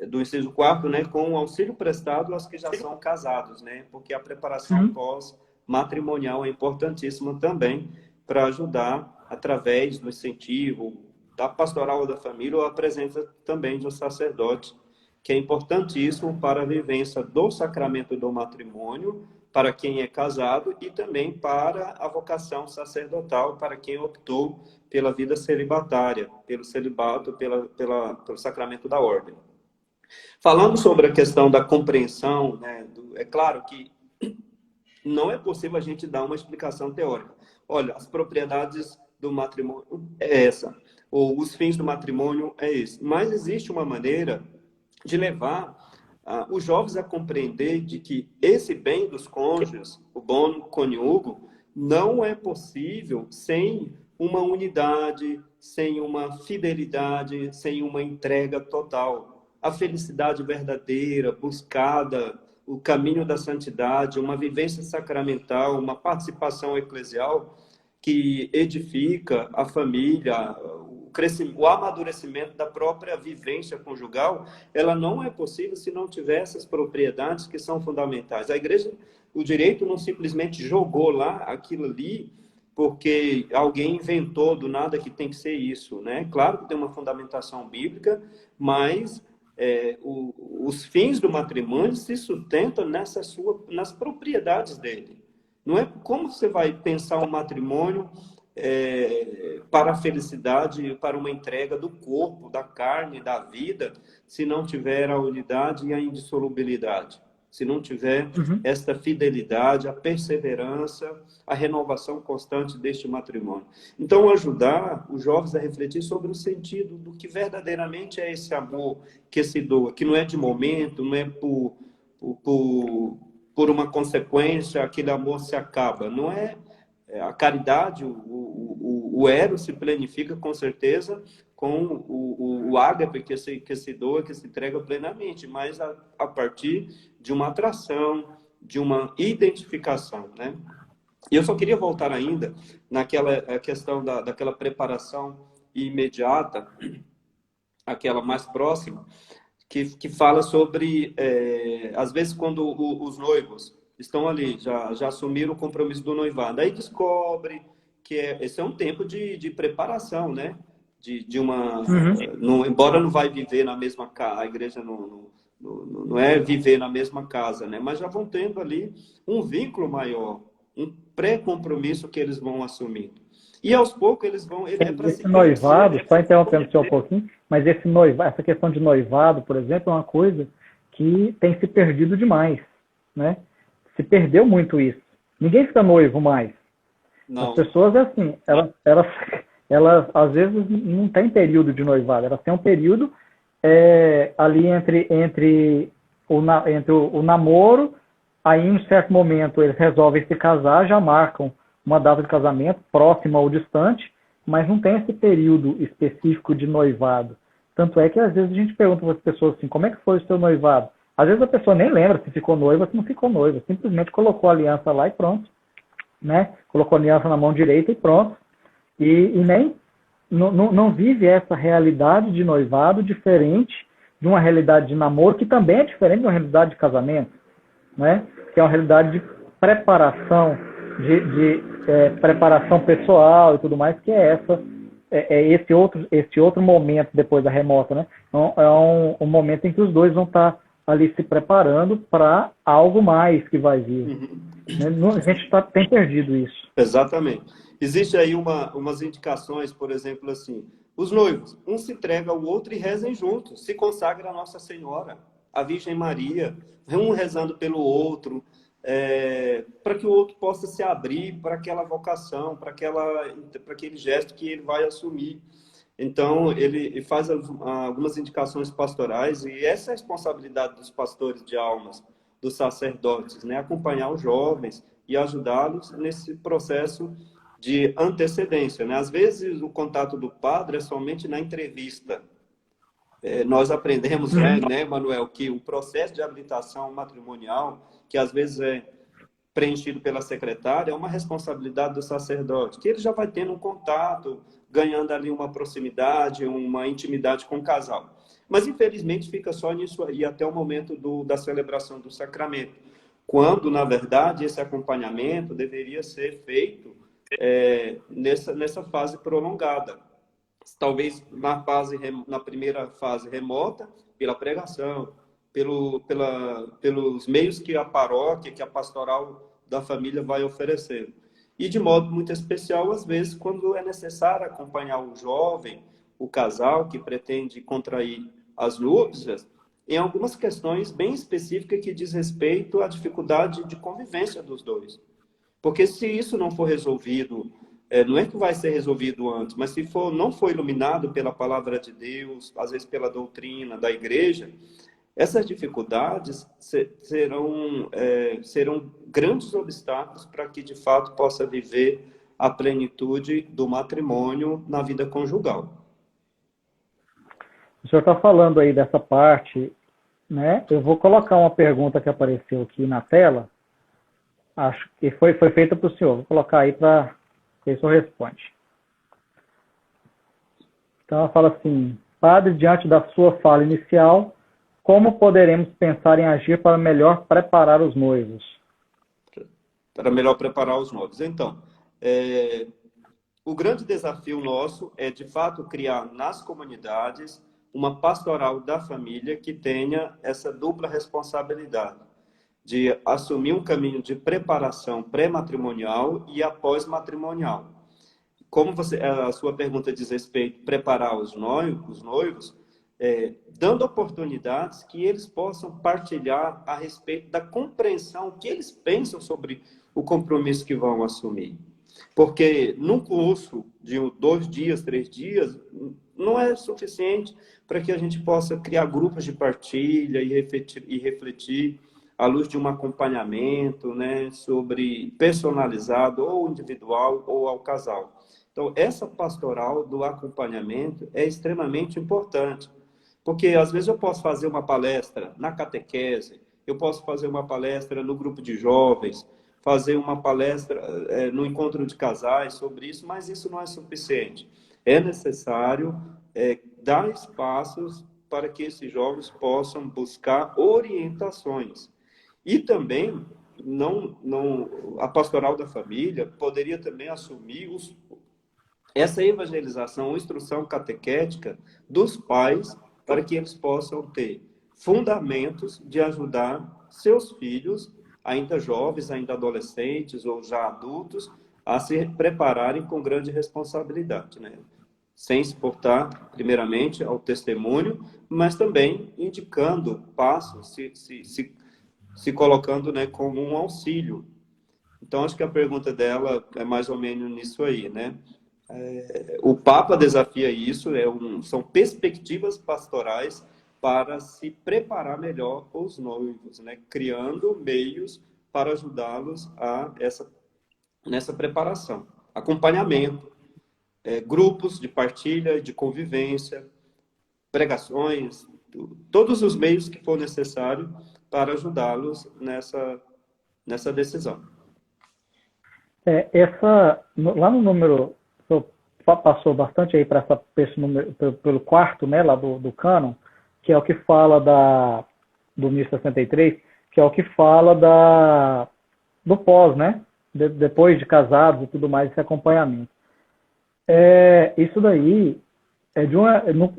Speaker 2: do inciso 4º, né, com o auxílio prestado aos que já são casados, né, porque a preparação pós-matrimonial é importantíssima também para ajudar, através do incentivo, da pastoral da família ou a presença também de um sacerdote, que é importantíssimo para a vivência do sacramento do matrimônio, para quem é casado, e também para a vocação sacerdotal, para quem optou pela vida celibatária, pelo celibato, pelo sacramento da ordem. Falando sobre a questão da compreensão, né, é claro que não é possível a gente dar uma explicação teórica. Olha, as propriedades do matrimônio é essa, ou os fins do matrimônio é esse. Mas existe uma maneira de levar os jovens a compreender de que esse bem dos cônjuges, o bom conjugo, não é possível sem uma unidade, sem uma fidelidade, sem uma entrega total. A felicidade verdadeira, buscada, o caminho da santidade, uma vivência sacramental, uma participação eclesial que edifica a família, o amadurecimento da própria vivência conjugal, ela não é possível se não tiver essas propriedades que são fundamentais. A igreja, o direito não simplesmente jogou lá aquilo ali porque alguém inventou do nada que tem que ser isso, né? Claro que tem uma fundamentação bíblica, mas os fins do matrimônio se sustentam nas propriedades dele. Não é como você vai pensar um matrimônio para a felicidade, para uma entrega do corpo, da carne, da vida, se não tiver a unidade e a indissolubilidade, se não tiver esta fidelidade, a perseverança, a renovação constante deste matrimônio. Então, ajudar os jovens a refletir sobre o sentido do que verdadeiramente é esse amor que se doa, que não é de momento, não é por uma consequência, aquele amor se acaba. Não é a caridade, o eros se planifica com certeza com o ágape que se doa, que se entrega plenamente, mas a partir de uma atração, de uma identificação, né? E eu só queria voltar ainda naquela questão daquela preparação imediata, aquela mais próxima, que fala sobre, às vezes, quando os noivos estão ali, já assumiram o compromisso do noivado, aí descobre que esse é um tempo de preparação, né? De uma... embora não vai viver na mesma casa, a igreja não é viver na mesma casa, né? Mas já vão tendo ali um vínculo maior, um pré-compromisso que eles vão assumindo. E aos poucos eles vão...
Speaker 3: Esse noivado, só interrompendo o senhor um pouquinho, mas essa questão de noivado, por exemplo, é uma coisa que tem se perdido demais, né? Se perdeu muito isso. Ninguém fica noivo mais.
Speaker 2: Não.
Speaker 3: As pessoas, assim, elas às vezes não têm período de noivado, elas têm um período ali entre o namoro, aí em um certo momento eles resolvem se casar, já marcam uma data de casamento próxima ou distante, mas não tem esse período específico de noivado. Tanto é que às vezes a gente pergunta para as pessoas assim, como é que foi o seu noivado? Às vezes a pessoa nem lembra se ficou noiva, se não ficou noiva, simplesmente colocou a aliança lá e pronto, né? Colocou a aliança na mão direita e pronto. E nem não vive essa realidade de noivado diferente de uma realidade de namoro, que também é diferente de uma realidade de casamento, né? Que é uma realidade de preparação, de preparação pessoal e tudo mais, que é esse outro momento depois da remota, né? Então, é um momento em que os dois vão estar ali se preparando para algo mais que vai vir. A gente tem perdido isso.
Speaker 2: Exatamente. Existe aí umas indicações, por exemplo, assim, os noivos, um se entrega ao outro e rezem juntos, se consagra a Nossa Senhora, a Virgem Maria, um rezando pelo outro, para que o outro possa se abrir para aquela vocação, para aquele gesto que ele vai assumir. Então, ele faz algumas indicações pastorais, e essa é a responsabilidade dos pastores de almas, dos sacerdotes, né? Acompanhar os jovens e ajudá-los nesse processo de antecedência, né? Às vezes, o contato do padre é somente na entrevista. Nós aprendemos, né, Manuel, que o processo de habilitação matrimonial, que às vezes é preenchido pela secretária, é uma responsabilidade do sacerdote, que ele já vai tendo um contato, ganhando ali uma proximidade, uma intimidade com o casal. Mas, infelizmente, fica só nisso aí até o momento da celebração do sacramento, quando, na verdade, esse acompanhamento deveria ser feito nessa fase prolongada. talvez na primeira fase remota, pela pregação, pelos meios que a paróquia, que a pastoral da família vai oferecendo. E de modo muito especial, às vezes, quando é necessário acompanhar o jovem, o casal que pretende contrair as núpcias, em algumas questões bem específicas que diz respeito à dificuldade de convivência dos dois. Porque se isso não for resolvido, não é que vai ser resolvido antes, mas se não for iluminado pela palavra de Deus, às vezes pela doutrina da igreja, essas dificuldades serão grandes obstáculos para que, de fato, possa viver a plenitude do matrimônio na vida conjugal.
Speaker 3: O senhor está falando aí dessa parte, né? Eu vou colocar uma pergunta que apareceu aqui na tela, acho que foi feita para o senhor. Vou colocar aí para ver se o senhor responde. Então, ela fala assim: Padre, diante da sua fala inicial, como poderemos pensar em agir para melhor preparar os noivos?
Speaker 2: Para melhor preparar os noivos. Então, o grande desafio nosso é, de fato, criar nas comunidades uma pastoral da família que tenha essa dupla responsabilidade de assumir um caminho de preparação pré-matrimonial e após-matrimonial. Como a sua pergunta diz respeito a preparar os noivos, dando oportunidades que eles possam partilhar a respeito da compreensão que eles pensam sobre o compromisso que vão assumir. Porque num curso de 2 dias, 3 dias, não é suficiente para que a gente possa criar grupos de partilha e refletir à luz de um acompanhamento, né, sobre personalizado ou individual ou ao casal. Então, essa pastoral do acompanhamento é extremamente importante, porque às vezes eu posso fazer uma palestra na catequese, eu posso fazer uma palestra no grupo de jovens, fazer uma palestra no encontro de casais sobre isso, mas isso não é suficiente. É necessário dar espaços para que esses jovens possam buscar orientações. E também, a pastoral da família poderia também assumir essa evangelização ou instrução catequética dos pais para que eles possam ter fundamentos de ajudar seus filhos, ainda jovens, ainda adolescentes ou já adultos, a se prepararem com grande responsabilidade, né? Sem se portar, primeiramente, ao testemunho, mas também indicando passos, se colocando, né, como um auxílio. Então, acho que a pergunta dela é mais ou menos nisso aí, né? O Papa desafia isso, são perspectivas pastorais para se preparar melhor os noivos, né? Criando meios para ajudá-los nessa preparação. Acompanhamento, grupos de partilha, de convivência, pregações, todos os meios que for necessário para ajudá-los nessa decisão.
Speaker 3: Lá no número, passou bastante aí para esse número, pelo quarto, né, lá do cânon, que é o que fala do 1063, que é o que fala do pós, né, depois de casados e tudo mais, esse acompanhamento. Isso daí,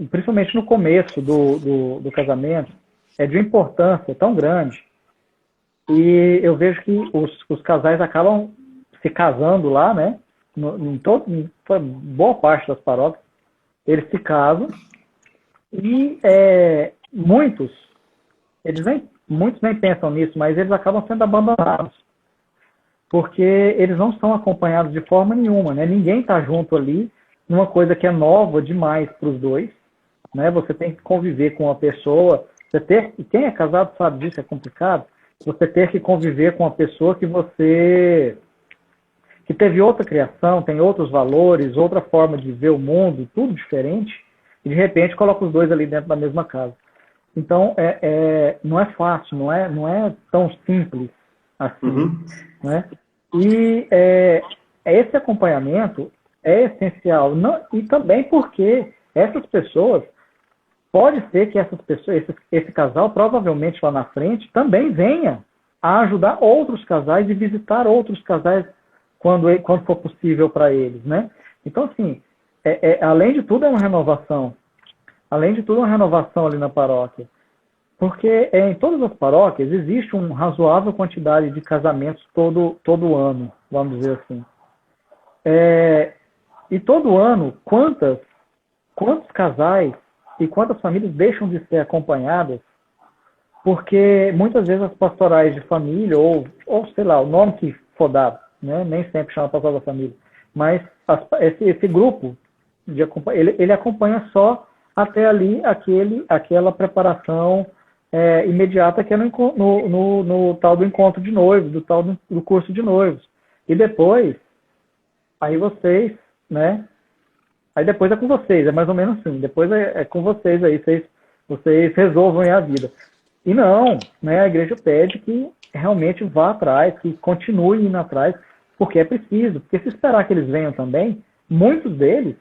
Speaker 3: principalmente no começo do casamento, é de uma importância tão grande, e eu vejo que os casais acabam se casando lá, né? Em boa parte das paróquias, eles se casam e muitos nem pensam nisso, mas eles acabam sendo abandonados, porque eles não são acompanhados de forma nenhuma, né? Ninguém está junto ali numa coisa que é nova demais para os dois, né? Você tem que conviver com uma pessoa, e quem é casado sabe disso, é complicado, você ter que conviver com uma pessoa que teve outra criação, tem outros valores, outra forma de ver o mundo, tudo diferente, e de repente coloca os dois ali dentro da mesma casa. Então, não é fácil, não é tão simples assim, né? E esse acompanhamento é essencial, e também porque essas pessoas, pode ser que essas pessoas, esse casal, provavelmente lá na frente, também venha a ajudar outros casais e visitar outros casais quando for possível para eles, né? Então, assim, além de tudo, é uma renovação. Além de tudo, é uma renovação ali na paróquia. Porque em todas as paróquias existe uma razoável quantidade de casamentos todo ano, vamos dizer assim. E todo ano, quantos casais e quantas famílias deixam de ser acompanhadas, porque muitas vezes as pastorais de família, ou sei lá, o nome que for dado, né? Nem sempre chama pastoral da família, mas esse grupo, ele acompanha só até ali aquela preparação imediata que é no tal do encontro de noivos, do tal do curso de noivos. E depois, aí vocês, né? Aí depois é com vocês, é mais ou menos assim. Depois é com vocês aí, vocês resolvam aí a vida. E não, né? A igreja pede que realmente vá atrás, que continue indo atrás, porque é preciso. Porque se esperar que eles venham também, muitos deles,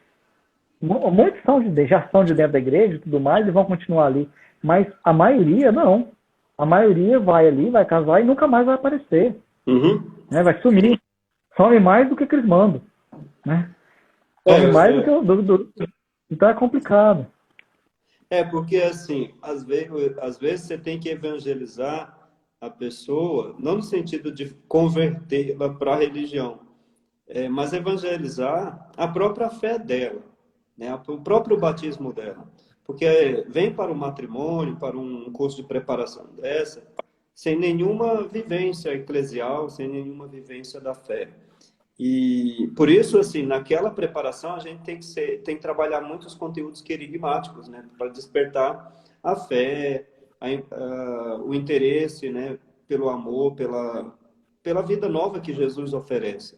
Speaker 3: muitos já são de dentro da igreja e tudo mais, e vão continuar ali. Mas a maioria, não. A maioria vai ali, vai casar e nunca mais vai aparecer.
Speaker 2: Uhum.
Speaker 3: Né? Vai sumir. Some mais do que eles mandam. Né? Some mais do que... Então é complicado.
Speaker 2: Porque assim, às vezes você tem que evangelizar a pessoa, não no sentido de convertê-la para a religião, mas evangelizar a própria fé dela, né? O próprio batismo dela. Porque vem para o matrimônio, para um curso de preparação dessa, sem nenhuma vivência eclesial, sem nenhuma vivência da fé. E por isso, assim, naquela preparação a gente tem que trabalhar muitos conteúdos querigmáticos, né, para despertar a fé, o interesse, né, pelo amor, pela vida nova que Jesus oferece.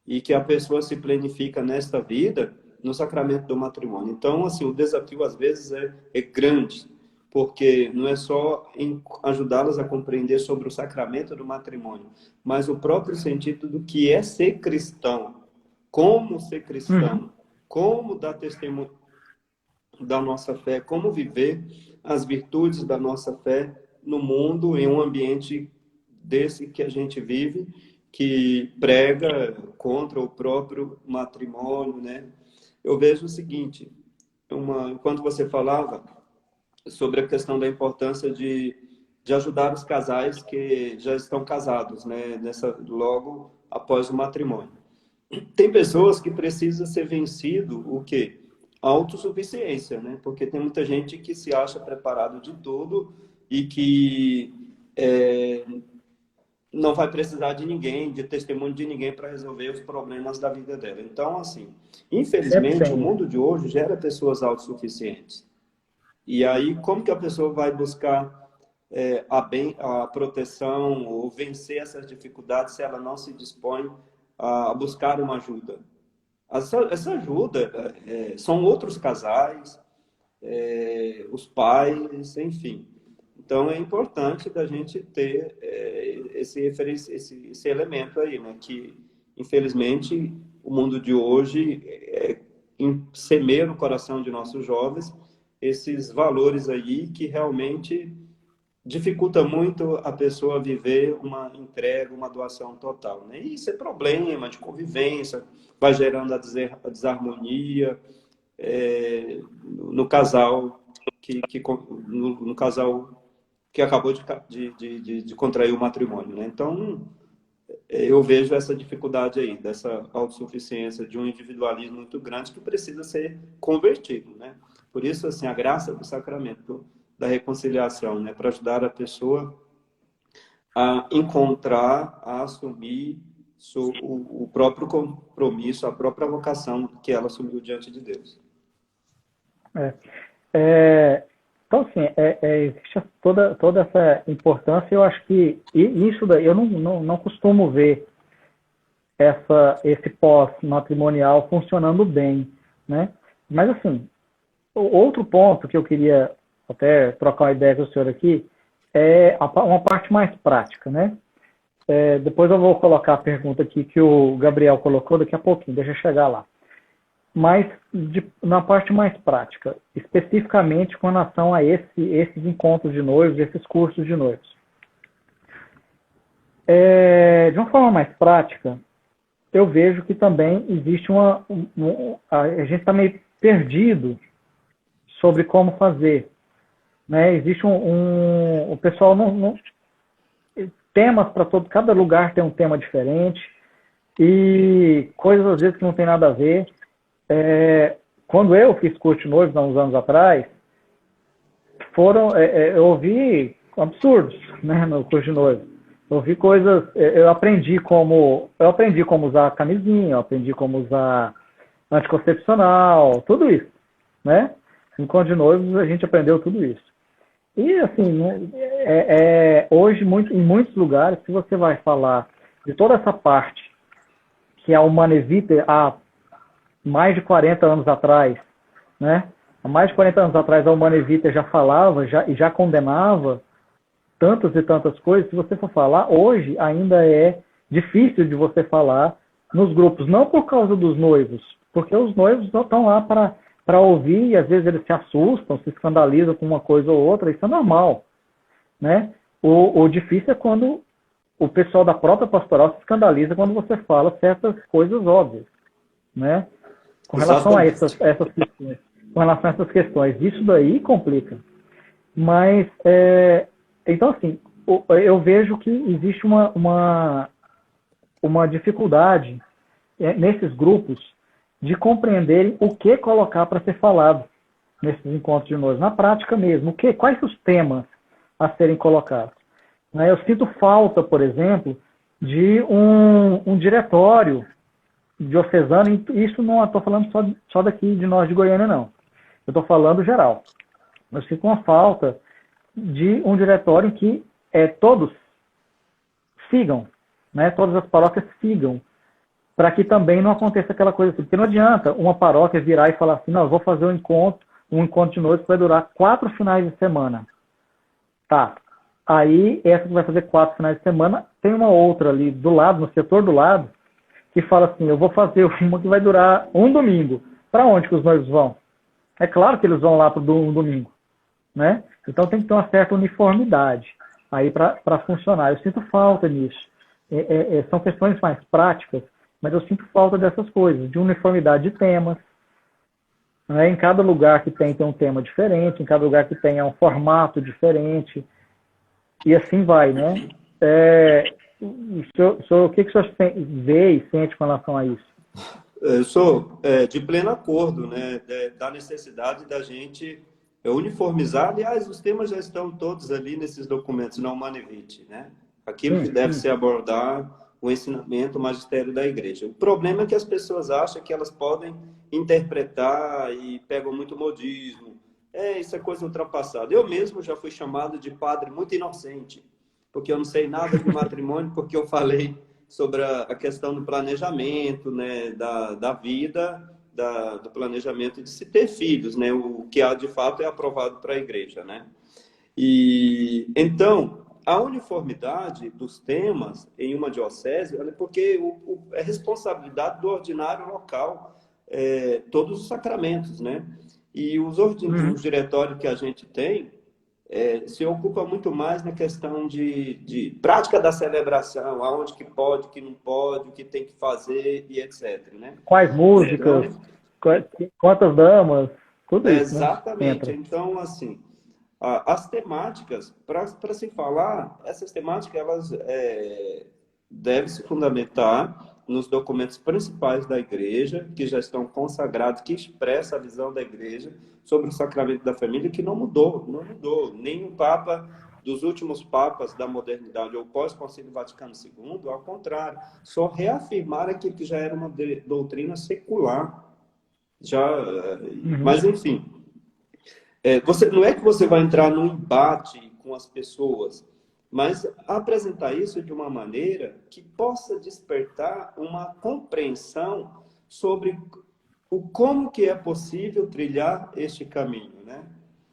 Speaker 2: E que a pessoa se planifica nesta vida no sacramento do matrimônio. Então, assim, o desafio às vezes é grande, porque não é só ajudá-las a compreender sobre o sacramento do matrimônio, mas o próprio sentido do que é ser cristão, como ser cristão, como dar testemunho da nossa fé, como viver as virtudes da nossa fé no mundo, em um ambiente desse que a gente vive, que prega contra o próprio matrimônio, né? Eu vejo o seguinte, enquanto você falava sobre a questão da importância de ajudar os casais que já estão casados, né, logo após o matrimônio. Tem pessoas que precisam ser vencido o quê? A autossuficiência, né? Porque tem muita gente que se acha preparado de tudo e que não vai precisar de ninguém, de testemunho de ninguém para resolver os problemas da vida dela. Então, assim, infelizmente, o mundo de hoje gera pessoas autossuficientes. E aí, como que a pessoa vai buscar a proteção ou vencer essas dificuldades se ela não se dispõe a buscar uma ajuda? Essa ajuda são outros casais, os pais, enfim. Então, é importante da gente ter esse elemento aí, né? Que, infelizmente, o mundo de hoje semeia no coração de nossos jovens esses valores aí que realmente dificulta muito a pessoa viver uma entrega, uma doação total, né? E isso é problema de convivência, vai gerando a desarmonia no casal no casal que acabou de contrair o matrimônio, né? Então, eu vejo essa dificuldade aí, dessa autossuficiência, de um individualismo muito grande que precisa ser convertido, né? Por isso, assim, a graça do sacramento da reconciliação, né? Para ajudar a pessoa a encontrar, a assumir o próprio compromisso, a própria vocação que ela assumiu diante de Deus.
Speaker 3: Então, assim, existe toda essa importância. Eu acho que isso daí, eu não costumo ver esse pós-matrimonial funcionando bem, né? Mas, assim, outro ponto que eu queria até trocar uma ideia com o senhor aqui é uma parte mais prática, né? Depois eu vou colocar a pergunta aqui que o Gabriel colocou daqui a pouquinho, deixa eu chegar lá. Mas na parte mais prática, especificamente com relação a esses encontros de noivos, esses cursos de noivos. De uma forma mais prática, eu vejo que também existe a gente está meio perdido sobre como fazer, né? Existe o pessoal temas para todo, cada lugar tem um tema diferente e coisas às vezes que não tem nada a ver. Quando eu fiz curso de noivos há uns anos atrás, eu ouvi absurdos, né, no curso de noivo. Eu vi coisas, eu aprendi como usar camisinha, eu aprendi como usar anticoncepcional, tudo isso, né? Em curso de noivos a gente aprendeu tudo isso. E assim, hoje em muitos lugares, se você vai falar de toda essa parte que a Humanevita há mais de 40 anos atrás, né? Há mais de 40 anos atrás a Humanevita já falava e já condenava tantas e tantas coisas. Se você for falar, hoje ainda é difícil de você falar nos grupos, não por causa dos noivos, porque os noivos estão lá para ouvir e às vezes eles se assustam, se escandalizam com uma coisa ou outra, isso é normal, né? O difícil é quando o pessoal da própria pastoral se escandaliza quando você fala certas coisas óbvias, né? Com relação a essas questões. Com relação a essas questões. Isso daí complica. Mas, então, assim, eu vejo que existe uma dificuldade nesses grupos de compreenderem o que colocar para ser falado nesses encontros de noivos. Na prática mesmo, quais os temas a serem colocados. Né? Eu sinto falta, por exemplo, de um diretório diocesano, isso não estou falando só daqui de nós de Goiânia, não. Eu estou falando geral. Eu sinto uma falta de um diretório que todos sigam, né? Todas as paróquias sigam, para que também não aconteça aquela coisa assim. Porque não adianta uma paróquia virar e falar assim, não, eu vou fazer um encontro de noite que vai durar 4 finais de semana. Tá. Aí, essa que vai fazer 4 finais de semana, tem uma outra ali do lado, no setor do lado, que fala assim, eu vou fazer uma que vai durar um domingo. Para onde que os noivos vão? É claro que eles vão lá para um domingo, né? Então tem que ter uma certa uniformidade aí para funcionar. Eu sinto falta nisso. São questões mais práticas, mas eu sinto falta dessas coisas, de uniformidade de temas. Né? Em cada lugar que tem um tema diferente, em cada lugar que tem um formato diferente, e assim vai, né? O que o senhor vê e sente com relação a isso?
Speaker 2: Eu sou de pleno acordo, né, da necessidade da gente uniformizar. Aliás, os temas já estão todos ali nesses documentos, na Humanevite, né? Aquilo que deve ser abordar o ensinamento, o magistério da igreja. O problema é que as pessoas acham que elas podem interpretar e pegam muito modismo. Isso é coisa ultrapassada. Eu mesmo já fui chamado de padre muito inocente, porque eu não sei nada de matrimônio, porque eu falei sobre a questão do planejamento, né, da vida, do planejamento de se ter filhos, né, o que de fato é aprovado para a igreja, né? E então a uniformidade dos temas em uma diocese, porque é responsabilidade do ordinário local, todos os sacramentos, né? E os diretórios que a gente tem se ocupa muito mais na questão de prática da celebração, aonde que pode, que não pode, o que tem que fazer e etc. Né?
Speaker 3: Quais músicas, quantas damas, tudo isso.
Speaker 2: Exatamente.
Speaker 3: Né?
Speaker 2: Então, assim, as temáticas, para se falar, essas temáticas elas devem se fundamentar nos documentos principais da igreja, que já estão consagrados, que expressa a visão da igreja sobre o sacramento da família, que não mudou. Nenhum papa dos últimos papas da modernidade ou pós-concílio Vaticano II, ao contrário, só reafirmaram aquilo que já era uma doutrina secular. Mas, enfim, não é que você vai entrar num embate com as pessoas, mas apresentar isso de uma maneira que possa despertar uma compreensão sobre como que é possível trilhar este caminho, né?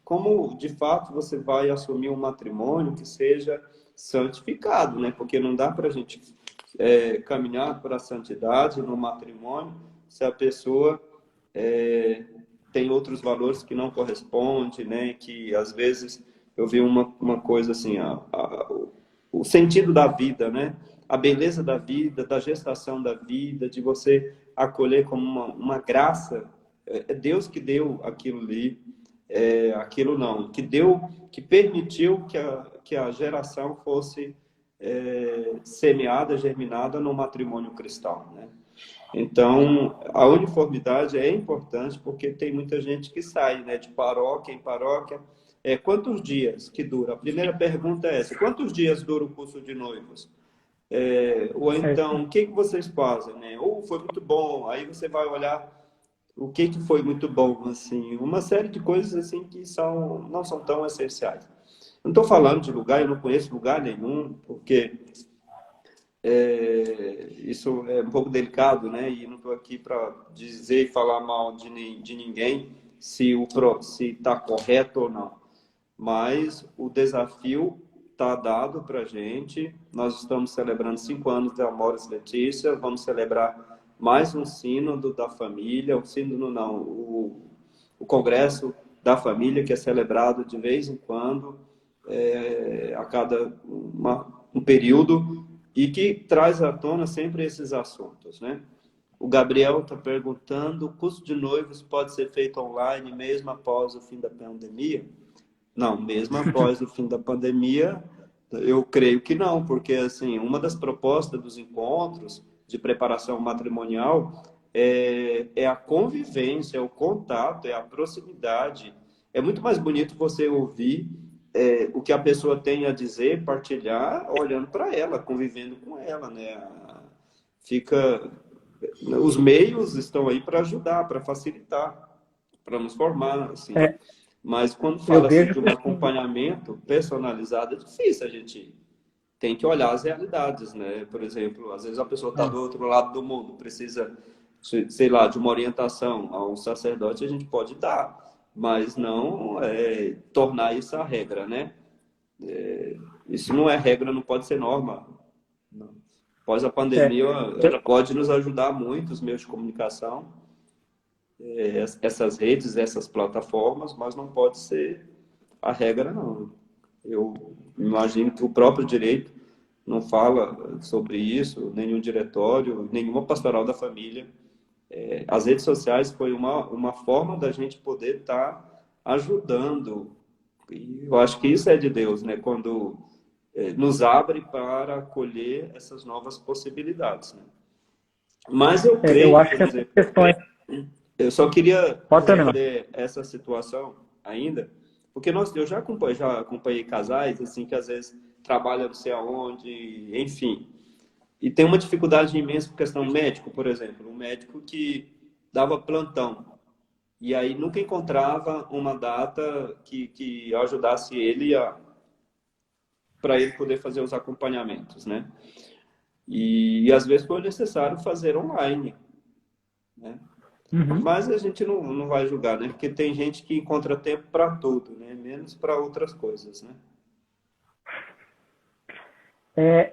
Speaker 2: Como, de fato, você vai assumir um matrimônio que seja santificado, né? Porque não dá para a gente caminhar para a santidade no matrimônio se a pessoa tem outros valores que não correspondem, né? Que, às vezes, eu vi uma coisa assim, o sentido da vida, né? a beleza da vida, da gestação da vida, de você acolher como uma graça. É Deus que deu aquilo ali, aquilo não, que permitiu que a geração fosse semeada, germinada no matrimônio cristão, né? Então, a uniformidade é importante porque tem muita gente que sai, né, de paróquia em paróquia. Quantos dias que dura? A primeira pergunta é essa: quantos dias dura o curso de noivos? Ou então, o que vocês fazem, né? Ou foi muito bom, aí você vai olhar o que foi muito bom, assim, uma série de coisas assim que não são tão essenciais. Não estou falando de lugar, eu não conheço lugar nenhum, porque isso é um pouco delicado, né? E não estou aqui para dizer e falar mal de ninguém se está correto ou não. Mas o desafio está dado para a gente. Nós estamos celebrando 5 anos de Amoris Laetitia, vamos celebrar mais um sínodo da família, o congresso da família, que é celebrado de vez em quando, a cada um período, e que traz à tona sempre esses assuntos, né? O Gabriel está perguntando: o curso de noivos pode ser feito online mesmo após o fim da pandemia? Não, mesmo após o fim da pandemia, eu creio que não, porque assim, uma das propostas dos encontros de preparação matrimonial é a convivência, é o contato, é a proximidade. É muito mais bonito você ouvir o que a pessoa tem a dizer, partilhar, olhando para ela, convivendo com ela, né? Os meios estão aí para ajudar, para facilitar, para nos formar, assim. Mas quando fala assim, de um acompanhamento personalizado, é difícil. A gente tem que olhar as realidades, né? Por exemplo, às vezes a pessoa está do outro lado do mundo, precisa, sei lá, de uma orientação a um sacerdote, a gente pode dar, mas não tornar isso a regra, né? Isso não é regra, não pode ser norma. Não. Após a pandemia, pode nos ajudar muito os meios de comunicação, essas redes, essas plataformas, mas não pode ser a regra, não. Eu imagino que o próprio direito não fala sobre isso, nenhum diretório, nenhuma pastoral da família. As redes sociais foi uma forma da gente poder estar ajudando. E eu acho que isso é de Deus, né? Quando nos abre para acolher essas novas possibilidades, né? Mas eu creio,
Speaker 3: eu acho
Speaker 2: por exemplo, eu só queria responder essa situação ainda, porque eu já acompanhei casais assim que às vezes trabalham não sei aonde, enfim, e tem uma dificuldade imensa por questão médico, por exemplo, um médico que dava plantão e aí nunca encontrava uma data que ajudasse ele para ele poder fazer os acompanhamentos, né? E às vezes foi necessário fazer online, né?
Speaker 3: Uhum.
Speaker 2: Mas a gente não vai julgar, né? Porque tem gente que encontra tempo para tudo, né? Menos para outras coisas, né?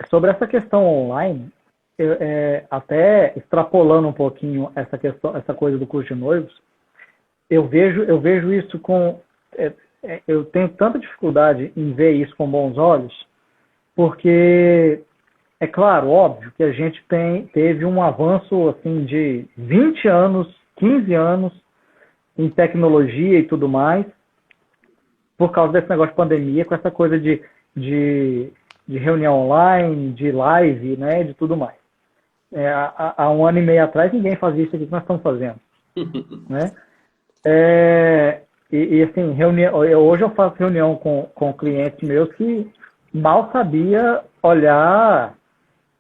Speaker 3: Sobre essa questão online, até extrapolando um pouquinho essa coisa do curso de noivos, eu vejo isso eu tenho tanta dificuldade em ver isso com bons olhos, porque é claro, óbvio, que a gente teve um avanço assim, de 20 anos, 15 anos em tecnologia e tudo mais, por causa desse negócio de pandemia, com essa coisa de reunião online, de live, né, de tudo mais. Há 1 ano e meio atrás, ninguém fazia isso aqui que nós estamos fazendo. Né? Assim, hoje eu faço reunião com clientes meus que mal sabia olhar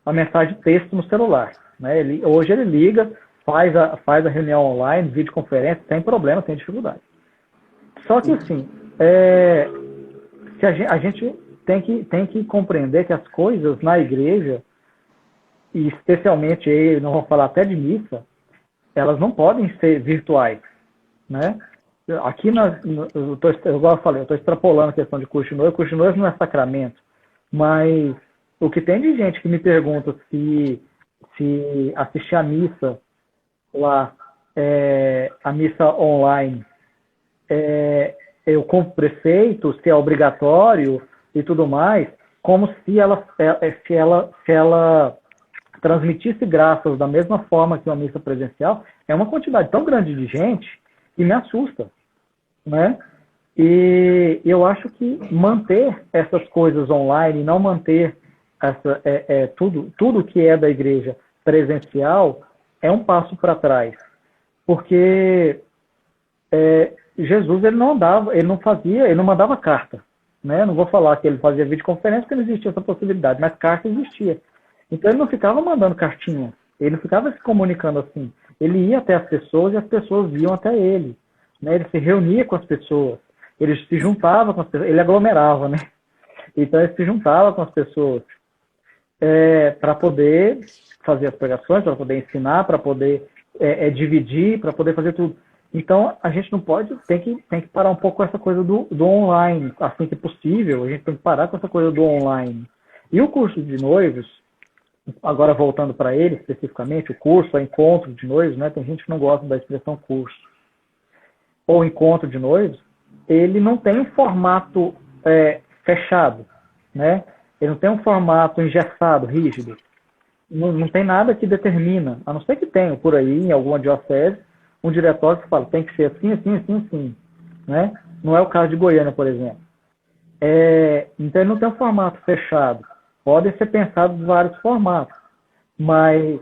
Speaker 3: a mensagem de texto no celular. Né? Hoje ele liga, faz a reunião online, videoconferência, sem problema, sem dificuldade. Só que assim, se a gente tem que compreender que as coisas na igreja, e especialmente, não vou falar até de missa, elas não podem ser virtuais. Né? Aqui, igual eu falei, eu estou extrapolando a questão de curso de noivo. Curso de noivo não é sacramento, mas o que tem de gente que me pergunta se assistir a missa lá, a missa online, eu como preceito, se é obrigatório e tudo mais. como se ela transmitisse graças da mesma forma que uma missa presencial, é uma quantidade tão grande de gente que me assusta, né? E eu acho que manter essas coisas online, não manter tudo que é da igreja presencial, é um passo para trás. Porque Jesus ele não andava, ele não mandava carta, né? Não vou falar que ele fazia videoconferência porque não existia essa possibilidade, mas carta existia. Então ele não ficava mandando cartinha, ele não ficava se comunicando assim. Ele ia até as pessoas e as pessoas iam até ele, né? Ele se reunia com as pessoas, ele se juntava com as pessoas, ele aglomerava, né? Então ele se juntava com as pessoas para poder fazer as pregações, para poder ensinar, para poder dividir, para poder fazer tudo. Então, a gente não pode, tem que parar um pouco com essa coisa do online, assim que possível, a gente tem que parar com essa coisa do online. E o curso de noivos, agora voltando para ele especificamente, o curso, o encontro de noivos, né? Tem gente que não gosta da expressão curso. Ou encontro de noivos, ele não tem um formato fechado, né? Ele não tem um formato engessado, rígido. Não tem nada que determina, a não ser que tenha por aí, em alguma diocese, um diretório que fala, tem que ser assim, assim, assim, assim, né? Não é o caso de Goiânia, por exemplo. Então ele não tem um formato fechado. Podem ser pensados vários formatos, mas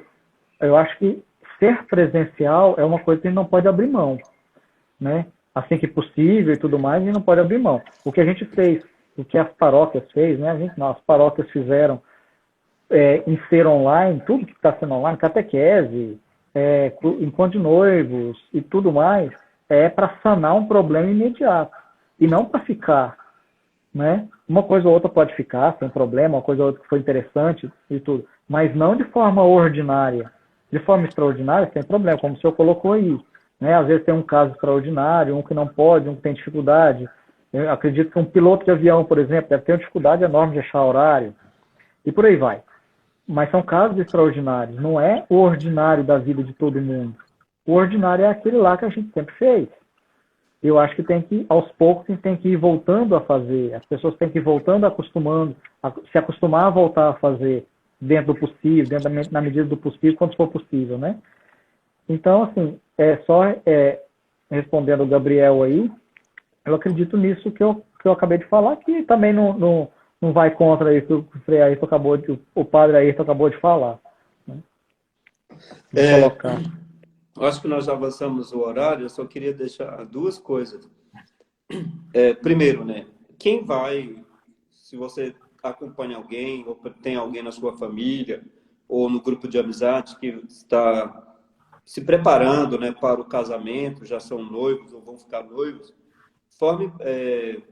Speaker 3: eu acho que ser presencial é uma coisa que a gente não pode abrir mão, né? Assim que possível e tudo mais, a gente não pode abrir mão. O que a gente fez, o que as paróquias fez, né? As paróquias fizeram em ser online, tudo que está sendo online, catequese, encontro de noivos e tudo mais, é para sanar um problema imediato e não para ficar, né? Uma coisa ou outra pode ficar sem problema, uma coisa ou outra que foi interessante e tudo, mas não de forma ordinária. De forma extraordinária, sem problema, como o senhor colocou aí, né? Às vezes tem um caso extraordinário, um que não pode, um que tem dificuldade. Eu acredito que um piloto de avião, por exemplo, deve ter uma dificuldade enorme de achar horário e por aí vai. Mas são casos extraordinários, não é o ordinário da vida de todo mundo. O ordinário é aquele lá que a gente sempre fez. Eu acho que tem que, aos poucos, a gente tem que ir voltando a fazer. As pessoas têm que ir voltando, se acostumar a voltar a fazer dentro do possível, na medida do possível, quando for possível, né? Então, assim, respondendo o Gabriel aí, eu acredito nisso que eu acabei de falar, que também não vai contra isso que o Frei Ayrton o padre Ayrton acabou de falar. Né?
Speaker 2: Acho que nós já avançamos o horário, eu só queria deixar duas coisas. Primeiro, né? Quem vai, se você acompanha alguém, ou tem alguém na sua família, ou no grupo de amizade que está se preparando, né, para o casamento, já são noivos ou vão ficar noivos,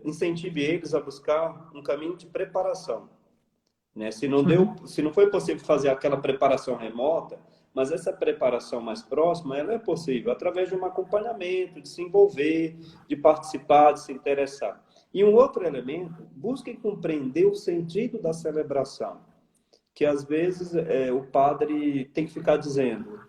Speaker 2: incentive eles a buscar um caminho de preparação, né? Se não foi possível fazer aquela preparação remota, mas essa preparação mais próxima, ela é possível através de um acompanhamento, de se envolver, de participar, de se interessar. E um outro elemento, busque compreender o sentido da celebração, que às vezes o padre tem que ficar dizendo,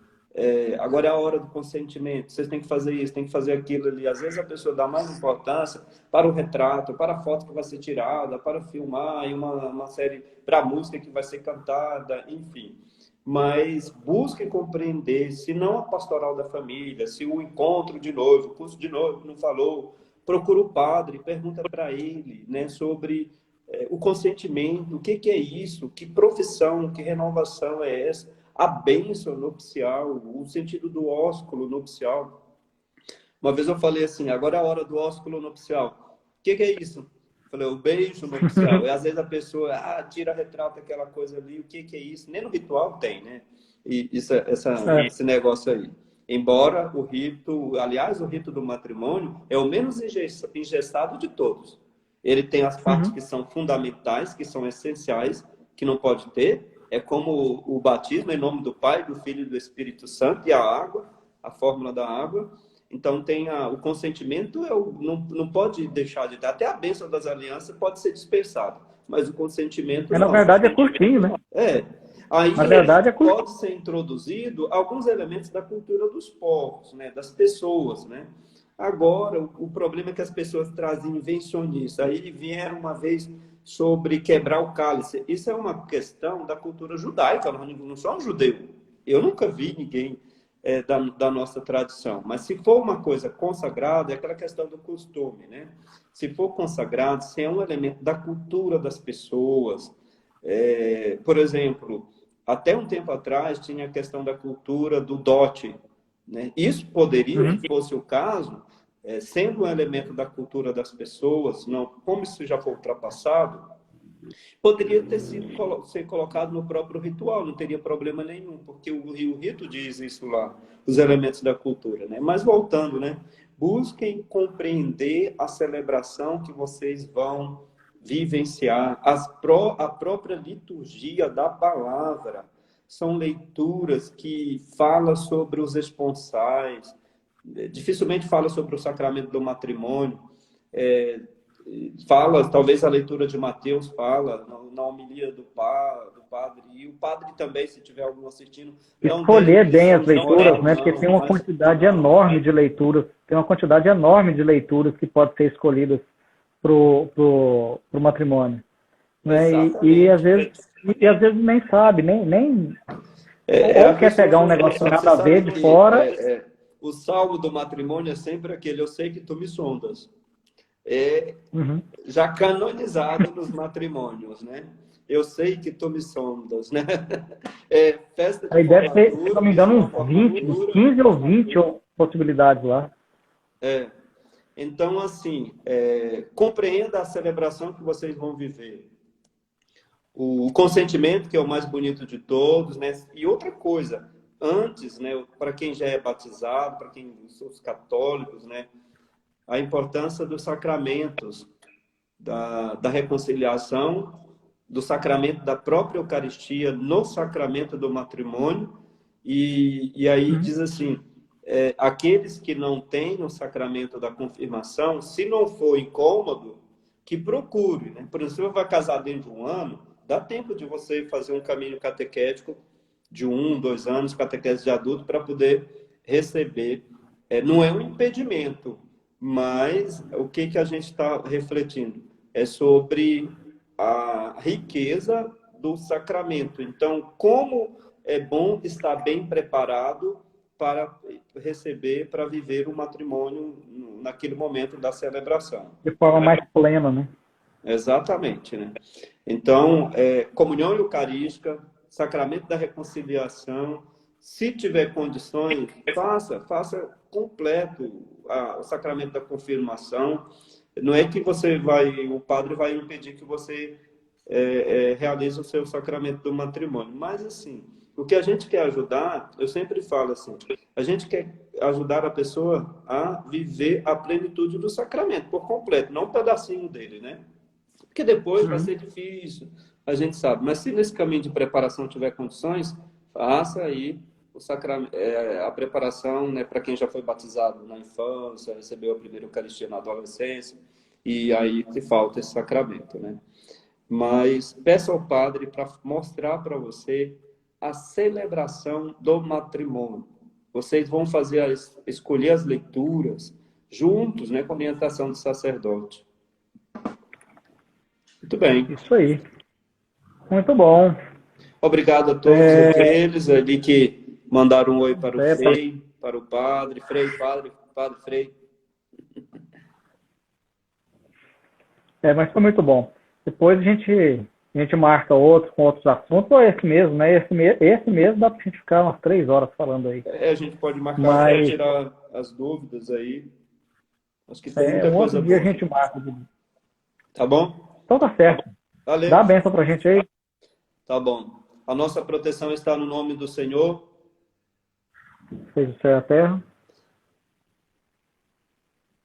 Speaker 2: agora é a hora do consentimento, vocês têm que fazer isso, têm que fazer aquilo ali. Às vezes a pessoa dá mais importância para o retrato, para a foto que vai ser tirada, para filmar, e uma série, para a música que vai ser cantada, enfim. Mas busque compreender, se não a pastoral da família, se o encontro de noivo, o curso de noivo não falou, procura o padre, pergunta para ele, né, sobre o consentimento, o que é isso, que profissão, que renovação é essa, a bênção nupcial, o sentido do ósculo nupcial. Uma vez eu falei assim, agora é a hora do ósculo nupcial. O que é isso? Eu falei, o beijo nupcial. E às vezes a pessoa tira, retrata aquela coisa ali, o que é isso? Nem no ritual tem, né? E esse negócio aí. Embora o rito, aliás, o rito do matrimônio é o menos engessado de todos. Ele tem as partes que são fundamentais, que são essenciais, que não pode ter. É como o batismo em nome do Pai, do Filho e do Espírito Santo, e a água, a fórmula da água. Então, tem o consentimento, não pode deixar de dar. Até a bênção das alianças pode ser dispersada, mas o consentimento não.
Speaker 3: Na verdade, é curtinho, né?
Speaker 2: Aí,
Speaker 3: na verdade,
Speaker 2: pode ser introduzido alguns elementos da cultura dos povos, né? Das pessoas, né? Agora, o problema é que as pessoas trazem invencionistas. Aí vieram uma vez sobre quebrar o cálice. Isso é uma questão da cultura judaica, nós não somos judeus. Eu nunca vi ninguém da nossa tradição. Mas se for uma coisa consagrada, é aquela questão do costume, né? Se for consagrado, se é um elemento da cultura das pessoas. Por exemplo, até um tempo atrás tinha a questão da cultura do dote, né? Isso poderia, se fosse o caso, sendo um elemento da cultura das pessoas, não, como isso já foi ultrapassado, poderia ter ser colocado no próprio ritual, não teria problema nenhum, porque o rito diz isso lá, os elementos da cultura, né? Mas voltando, né? Busquem compreender a celebração que vocês vão vivenciar, a própria liturgia da palavra. São leituras que falam sobre os esponsais, dificilmente fala sobre o sacramento do matrimônio, fala, talvez a leitura de Mateus fala, na homilia do padre, e o padre também, se tiver algum assistindo...
Speaker 3: Escolher bem as leituras, né? Porque tem uma quantidade enorme de leituras, que podem ser escolhidas para o matrimônio. Né? E às vezes nem sabe, nem ou quer pegar um negócio nada a ver de fora...
Speaker 2: O salmo do matrimônio é sempre aquele: eu sei que tu me sondas. Já canonizado nos matrimônios, né? Eu sei que tu me sondas, né? Festa de
Speaker 3: aí deve ter, se não me engano, uns 15 ou 20 possibilidades lá.
Speaker 2: Então, assim, compreenda a celebração que vocês vão viver. O consentimento, que é o mais bonito de todos, né? E outra coisa, antes, né, para quem já é batizado, para quem são os católicos, né, a importância dos sacramentos, da reconciliação, do sacramento da própria Eucaristia, no sacramento do matrimônio, e aí diz assim, aqueles que não têm o sacramento da confirmação, se não for incômodo, que procure, né? Por exemplo, se você vai casar dentro de um ano, dá tempo de você fazer um caminho catequético de 1, 2 anos, catequese de adulto, para poder receber. Não é um impedimento, mas o que a gente está refletindo? É sobre a riqueza do sacramento. Então, como é bom estar bem preparado para receber, para viver o matrimônio naquele momento da celebração.
Speaker 3: De forma mais plena, né?
Speaker 2: Exatamente, né? Então, comunhão eucarística, sacramento da reconciliação, se tiver condições, faça completo o sacramento da confirmação. Não é que o padre vai impedir que você realize o seu sacramento do matrimônio, mas assim, o que a gente quer ajudar, eu sempre falo assim, a gente quer ajudar a pessoa a viver a plenitude do sacramento por completo, não um pedacinho dele, né? Porque depois vai ser difícil, a gente sabe. Mas se nesse caminho de preparação tiver condições, faça aí a preparação, né, para quem já foi batizado na infância, recebeu a primeira Eucaristia na adolescência, e aí te falta esse sacramento, né? Mas peça ao padre para mostrar para você a celebração do matrimônio. Vocês vão escolher as leituras juntos, né, com a orientação do sacerdote. Muito bem.
Speaker 3: Isso aí. Muito bom.
Speaker 2: Obrigado a todos aqueles ali que mandaram um oi para o Frei, para o padre, padre Frei.
Speaker 3: Mas foi muito bom. Depois a gente marca outros com outros assuntos, ou esse mesmo, né? Esse mesmo dá para a gente ficar umas 3 horas falando aí.
Speaker 2: A gente pode marcar para tirar as dúvidas aí. Acho que tem muita coisa boa.
Speaker 3: A gente marca.
Speaker 2: Tá bom?
Speaker 3: Então tá certo.
Speaker 2: Valeu.
Speaker 3: Dá a bênção pra gente aí.
Speaker 2: Tá bom. A nossa proteção está no nome do Senhor.
Speaker 3: Fez o céu e a terra.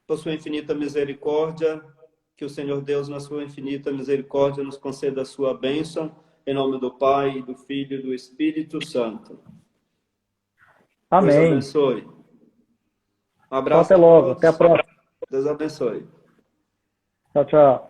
Speaker 2: Por sua infinita misericórdia, que o Senhor Deus, na sua infinita misericórdia, nos conceda a sua bênção, em nome do Pai, do Filho e do Espírito Santo.
Speaker 3: Amém.
Speaker 2: Deus abençoe. Um abraço.
Speaker 3: Até logo. Até a próxima.
Speaker 2: Deus abençoe.
Speaker 3: Tchau, tchau.